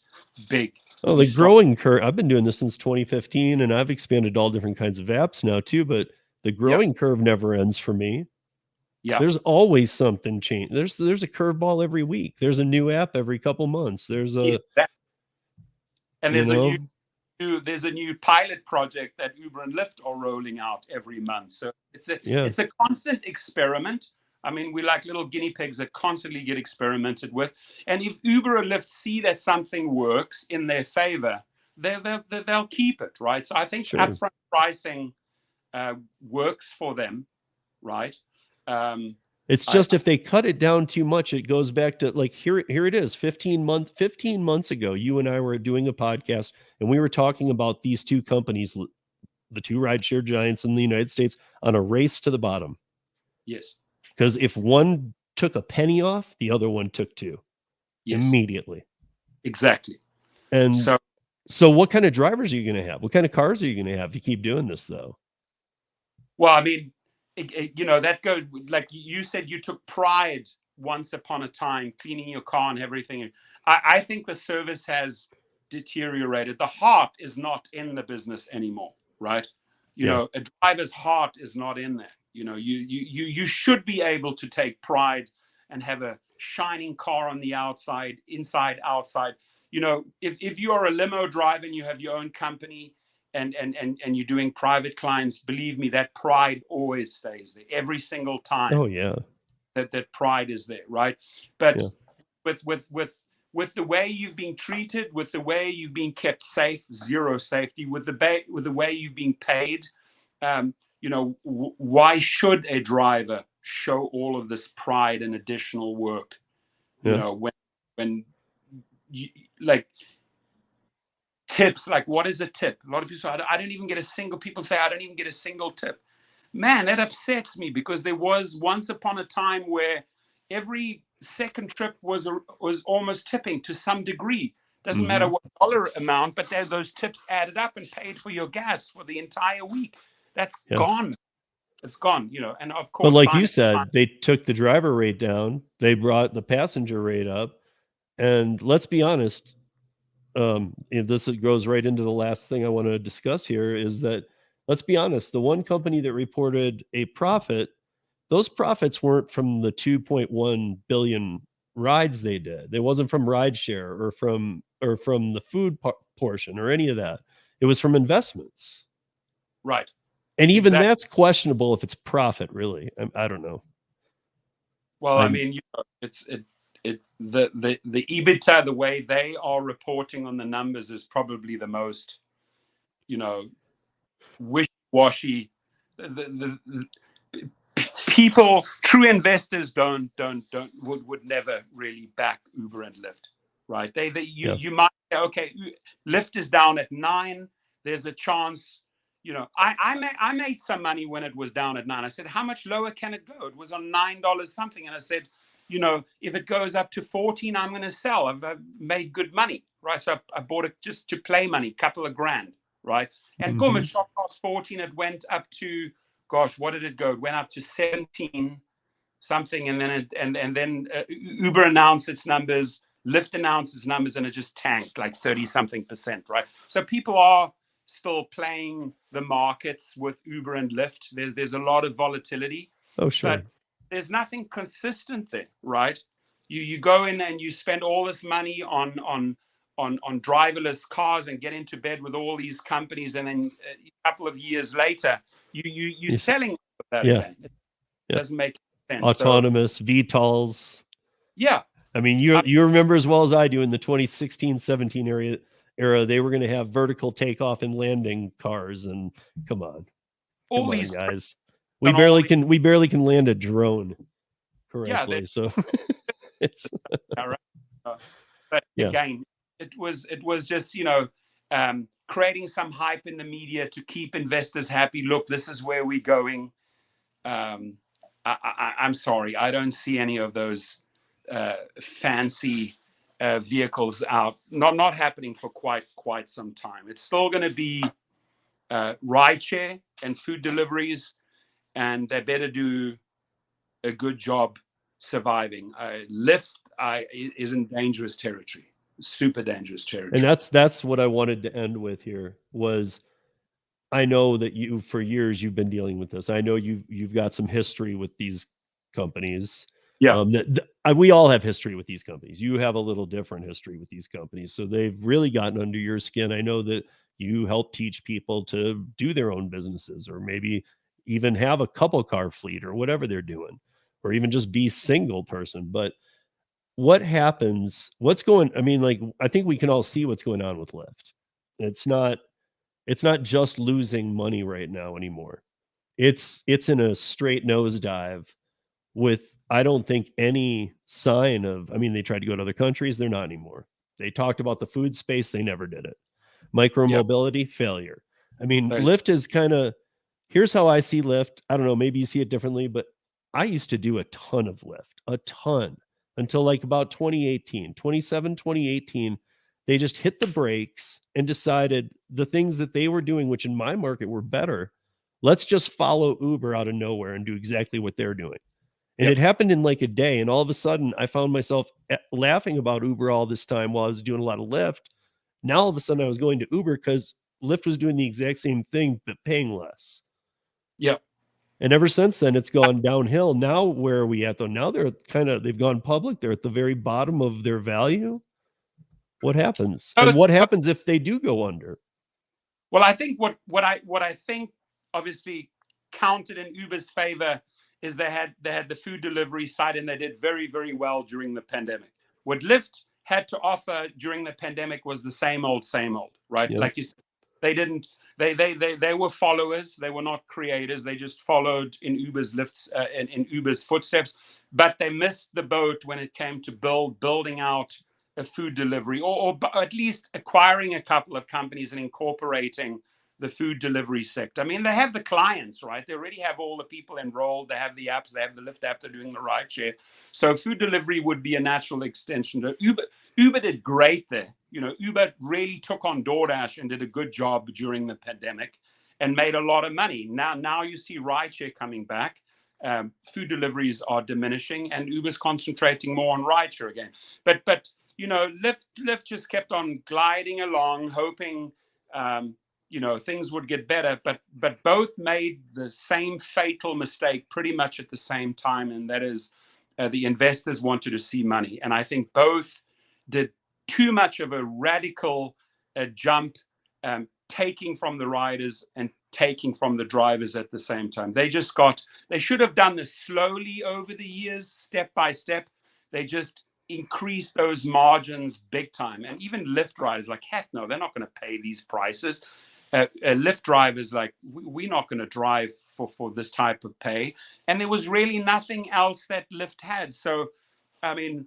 big. Oh, the growing curve. I've been doing this since 2015, and I've expanded all different kinds of apps now too, but the growing curve never ends for me. Yeah. There's always something change. There's a curveball every week. There's a new app every couple months. There's a there's a new pilot project that Uber and Lyft are rolling out every month. So it's a constant experiment. I mean, we're like little guinea pigs that constantly get experimented with. And if Uber or Lyft see that something works in their favor, they'll keep it, right? So I think upfront pricing works for them, right? It's just if they cut it down too much, it goes back to like here it is 15 months ago, you and I were doing a podcast and we were talking about these two companies, the two rideshare giants in the United States, on a race to the bottom. Yes. Because if one took a penny off, the other one took two immediately. Exactly. And so what kind of drivers are you going to have? What kind of cars are you going to have if you keep doing this though? Well, I mean, that goes, like you said, you took pride once upon a time cleaning your car and everything. I think the service has deteriorated. The heart is not in the business anymore, right? You know, a driver's heart is not in there. You know, you should be able to take pride and have a shining car on the outside, inside, outside. You know, if you are a limo driver and you have your own company and you're doing private clients, believe me, that pride always stays there every single time. Oh yeah. That pride is there, right? But with the way you've been treated, with the way you've been kept safe, zero safety, with the way you've been paid, you know, why should a driver show all of this pride and additional work? You know, when you, like tips, like what is a tip? A lot of people say, I don't even get a single. People say I don't even get a single tip. Man, that upsets me, because there was once upon a time where every second trip was almost tipping to some degree. Doesn't matter what dollar amount, but those tips added up and paid for your gas for the entire week. That's gone. It's gone, you know. And of course, but like you said, they took the driver rate down, they brought the passenger rate up, and let's be honest, if this goes right into the last thing I want to discuss here, is that, let's be honest, the one company that reported a profit, those profits weren't from the 2.1 billion rides they did. It wasn't from rideshare or from the food portion or any of that. It was from investments. Right. And even that's questionable if it's profit, really. I don't know. Well, I mean, you know, the EBITDA, the way they are reporting on the numbers, is probably the most, you know, wishy-washy. The people, true investors, would never really back Uber and Lyft, right? You might say, okay, Lyft is down at 9. There's a chance. You know, I made some money when it was down at 9. I said, how much lower can it go? It was on $9 something. And I said, you know, if it goes up to 14, I'm going to sell. I've made good money, right? So I bought it just to play money, couple of grand, right? And boom, it shot past 14. It went up to, gosh, what did it go? It went up to 17 something. And then Uber announced its numbers, Lyft announced its numbers, and it just tanked like 30 something percent, right? So people are still playing the markets with Uber and Lyft. There's a lot of volatility. Oh, sure. But there's nothing consistent there, right? You go in and you spend all this money on driverless cars and get into bed with all these companies, and then a couple of years later, you're selling that again. It doesn't make sense. Autonomous VTOLs. Yeah. I mean, you remember as well as I do, in the 2016-17 era, they were going to have vertical takeoff and landing cars, and come on guys, we barely can land a drone correctly. So it's but again, it was just, you know, creating some hype in the media to keep investors happy. Look, this is where we're going. I'm sorry, I don't see any of those fancy vehicles out, not happening for quite some time. It's still going to be rideshare and food deliveries, and they better do a good job surviving. Lyft is in dangerous territory, super dangerous territory. And that's what I wanted to end with here. Was, I know that for years you've been dealing with this. I know you've got some history with these companies. Yeah. We all have history with these companies. You have a little different history with these companies. So they've really gotten under your skin. I know that you help teach people to do their own businesses, or maybe even have a couple car fleet or whatever they're doing, or even just be single person. But what happens? I mean, like, I think we can all see what's going on with Lyft. It's not just losing money right now anymore. It's in a straight nosedive with, I don't think, any sign of, I mean, they tried to go to other countries. They're not anymore. They talked about the food space. They never did it. Micromobility, failure. I mean, Lyft is kind of, here's how I see Lyft. I don't know, maybe you see it differently, but I used to do a ton of Lyft, a ton, until like about 2018. They just hit the brakes and decided the things that they were doing, which in my market were better, let's just follow Uber out of nowhere and do exactly what they're doing. And it happened in like a day. And all of a sudden I found myself laughing about Uber all this time while I was doing a lot of Lyft. Now all of a sudden I was going to Uber because Lyft was doing the exact same thing, but paying less. Yeah. And ever since then, it's gone downhill. Now, where are we at though? Now they've gone public. They're at the very bottom of their value. What happens? And what happens if they do go under? Well, I think what I think obviously counted in Uber's favor is they had the food delivery side, and they did very, very well during the pandemic. What Lyft had to offer during the pandemic was the same old, right? Yep. Like you said, they were followers. They were not creators. They just followed in Uber's in Uber's footsteps. But they missed the boat when it came to building out a food delivery, or at least acquiring a couple of companies and incorporating the food delivery sector. I mean, they have the clients, right? They already have all the people enrolled. They have the apps. They have the Lyft app. They're doing the rideshare. So food delivery would be a natural extension to Uber. Uber did great there. Uber really took on DoorDash and did a good job during the pandemic and made a lot of money. Now you see rideshare coming back. Food deliveries are diminishing, and Uber's concentrating more on rideshare again. But Lyft just kept on gliding along, hoping things would get better. But both made the same fatal mistake pretty much at the same time, and that is the investors wanted to see money. And I think both did too much of a radical jump, taking from the riders and taking from the drivers at the same time. They should have done this slowly over the years, step by step. They just increased those margins big time. And even Lyft riders, like, heck no, they're not going to pay these prices. Lyft drivers, like, we're not going to drive for this type of pay. And there was really nothing else that Lyft had. So, I mean,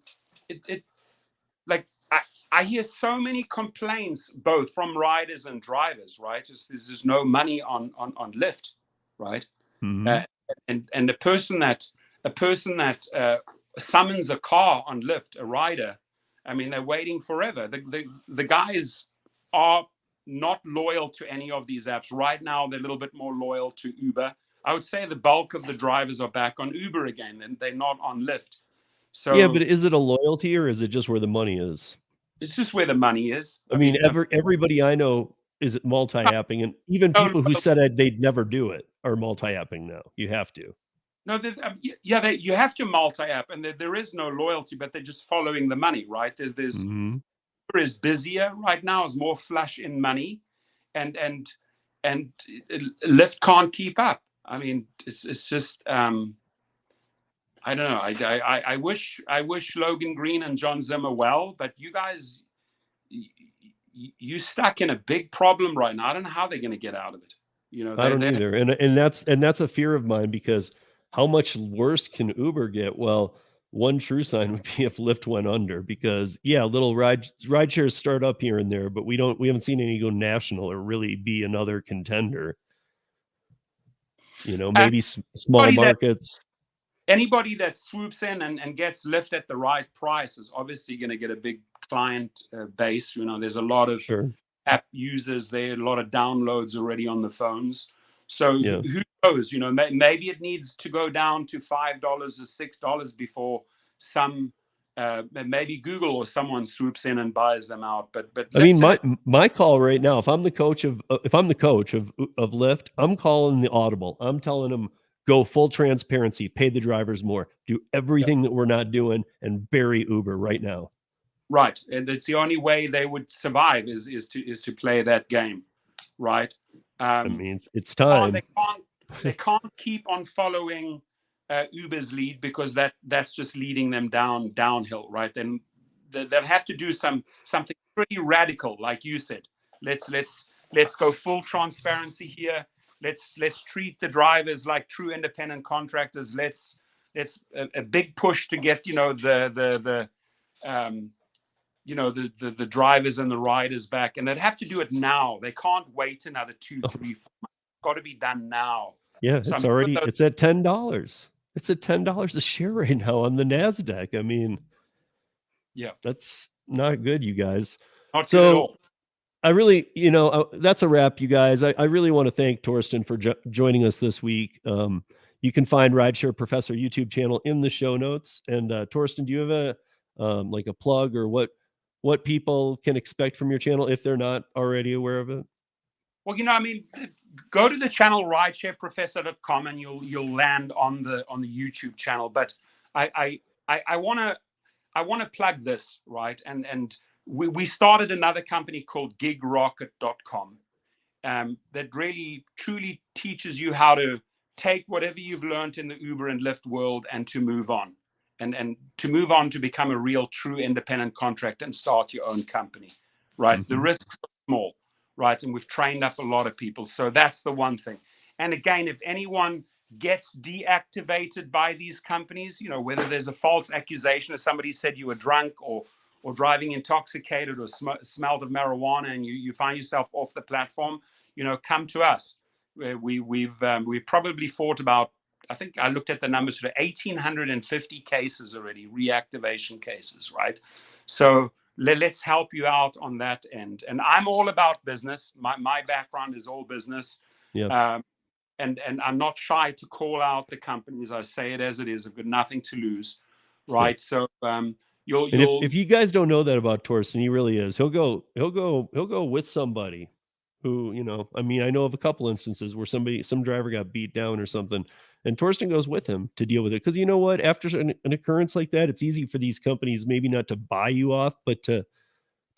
I hear so many complaints, both from riders and drivers, right? There's just no money on Lyft, right? Mm-hmm. And a person that summons a car on Lyft, a rider, I mean, they're waiting forever. The guys are not loyal to any of these apps. Right now, they're a little bit more loyal to Uber. I would say the bulk of the drivers are back on Uber again, and they're not on Lyft. So yeah, but is it a loyalty, or is it just where the money is? It's just where the money is. I mean, everybody I know is multi-apping, and even people who said they'd never do it are multi-apping now. You have to. No, you have to multi-app, and there is no loyalty, but they're just following the money, right? There's mm-hmm. Uber is busier right now, is more flush in money, and Lyft can't keep up. I mean, it's just I don't know. I wish Logan Green and John Zimmer well, but you guys, you stuck in a big problem right now. I don't know how they're going to get out of it. I don't either, and that's a fear of mine, because how much worse can Uber get? Well, one true sign would be if Lyft went under, because little rideshares start up here and there, but we haven't seen any go national or really be another contender. Maybe small markets. Anybody that swoops in and gets Lyft at the right price is obviously going to get a big client base. There's a lot of app users there, a lot of downloads already on the phones. So who knows? Maybe it needs to go down to $5 or $6 before maybe Google or someone swoops in and buys them out. But I mean, my call right now, if I'm the coach of Lyft, I'm calling the audible. I'm telling them, go full transparency, pay the drivers more, do everything that we're not doing, and bury Uber right now. Right, and it's the only way they would survive is to play that game, right? I mean, it's time. They can't keep on following Uber's lead, because that's just leading them downhill, right? Then they'll have to do something pretty radical, like you said. Let's go full transparency here. Let's treat the drivers like true independent contractors. Let's a big push to get the drivers and the riders back, and they'd have to do it now. They can't wait another 2, 3, 4 months. It's got to be done now. Yeah, it's at $10. It's at $10 a share right now on the NASDAQ. I mean, that's not good, you guys. Not good at all. I really, that's a wrap, you guys. I really want to thank Torsten for joining us this week. You can find Rideshare Professor YouTube channel in the show notes. And Torsten, do you have a plug, or what what people can expect from your channel if they're not already aware of it? Well, I mean, go to the channel rideshareprofessor.com and you'll land on the YouTube channel. But I want to plug this, right? And we started another company called gigrocket.com that really truly teaches you how to take whatever you've learned in the Uber and Lyft world and to move on. And to move on to become a real, true independent contractor and start your own company, right? The risks are small, right? And we've trained up a lot of people. So that's the one thing. And again, if anyone gets deactivated by these companies, whether there's a false accusation or somebody said you were drunk or driving intoxicated or smelled of marijuana and you find yourself off the platform, come to us. We've probably fought about, I think I looked at the numbers today, 1,850 cases already, reactivation cases, right? So let's help you out on that end. And I'm all about business. My background is all business. Yeah. And I'm not shy to call out the companies. I say it as it is. I've got nothing to lose, right? Yeah. So if you guys don't know that about Torsten, he really is. He'll go with somebody who, I mean, I know of a couple instances where some driver got beat down or something, and Torsten goes with him to deal with it. Because you know what? After an occurrence like that, it's easy for these companies maybe not to buy you off, but to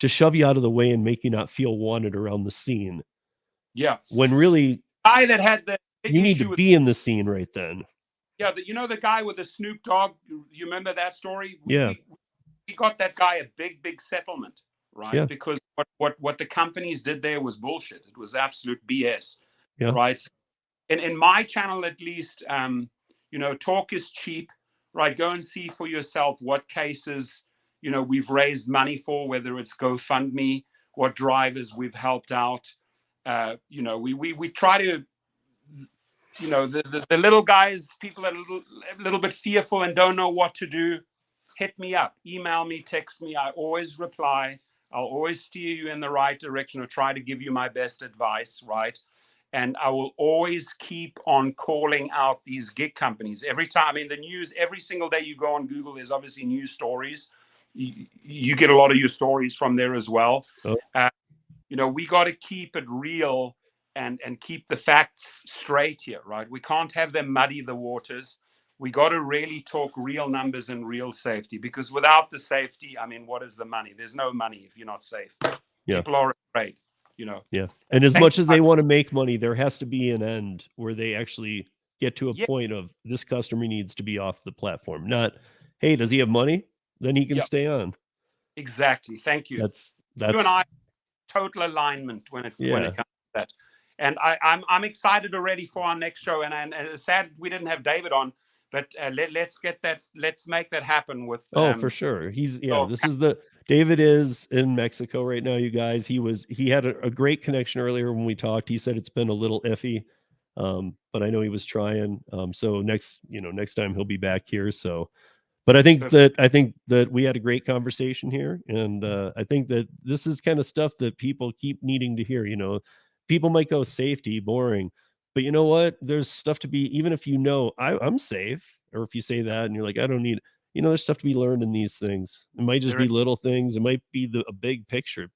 shove you out of the way and make you not feel wanted around the scene. Yeah. When really, I that had the you need to be in the scene right then. Yeah, the guy with the Snoop Dogg. You remember that story? Yeah. We got that guy a big settlement, right? Yeah. Because what the companies did there was bullshit. It was absolute BS, yeah. Right? In my channel, at least, talk is cheap, right? Go and see for yourself what cases, we've raised money for, whether it's GoFundMe, what drivers we've helped out. We try to, the little guys, people that are a little bit fearful and don't know what to do, hit me up, email me, text me. I always reply. I'll always steer you in the right direction or try to give you my best advice, right? And I will always keep on calling out these gig companies. Every time, in the news, every single day you go on Google, there's obviously news stories. You get a lot of your stories from there as well. Oh. We got to keep it real and keep the facts straight here, right? We can't have them muddy the waters. We got to really talk real numbers and real safety, because without the safety, I mean, what is the money? There's no money if you're not safe. Yeah. People are afraid, Yeah. And as much as they want to make money, there has to be an end where they actually get to a point of this customer needs to be off the platform. Not, hey, does he have money? Then he can stay on. Exactly. Thank you. That's you and I, total alignment when it comes to that. And I'm excited already for our next show. And it's sad we didn't have David on, but let's make that happen with. For sure. David is in Mexico right now, you guys. He had a great connection earlier when we talked. He said it's been a little iffy, but I know he was trying. So next time he'll be back here. So, but I think that we had a great conversation here, and I think that this is kind of stuff that people keep needing to hear. People might go safety, boring, but you know what? There's stuff to be, even if I'm safe, or if you say that and you're like, I don't need. There's stuff to be learned in these things. It might just be little things. It might be a big picture.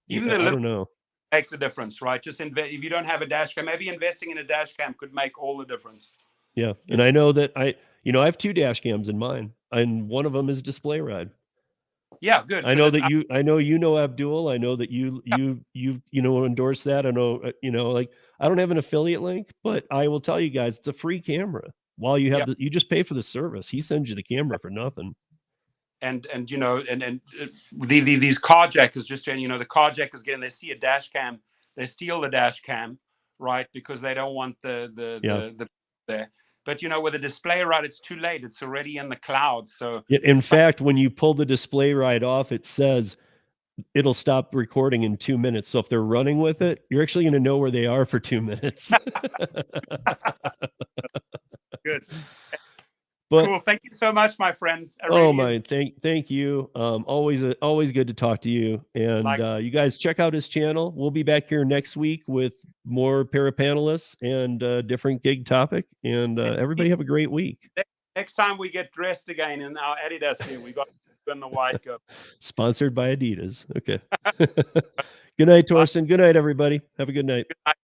Even I don't know. Makes the difference, right? Just if you don't have a dash cam, maybe investing in a dash cam could make all the difference. Yeah, and I know that I have 2 dash cams in mine, and one of them is display ride. Yeah, good. I know that Abdul. I know that you endorse that. I know I don't have an affiliate link, but I will tell you guys it's a free camera. While you have you just pay for the service. He sends you the camera for nothing. And these carjackers the carjackers they see a dash cam, they steal the dash cam, right? Because they don't want the there. But with a display ride, it's too late. It's already in the cloud. So in fact, when you pull the display ride off, it says it'll stop recording in 2 minutes. So if they're running with it, you're actually going to know where they are for 2 minutes. Good. But, cool. Thank you so much, my friend. Thank you. Always good to talk to you. And you guys check out his channel. We'll be back here next week with more parapanelists and different gig topic. And everybody have a great week. Next time we get dressed again in our Adidas here, we got and the white go. Sponsored by Adidas. Okay. Good night, Torsten. Good night, everybody. Have a good night. Good night.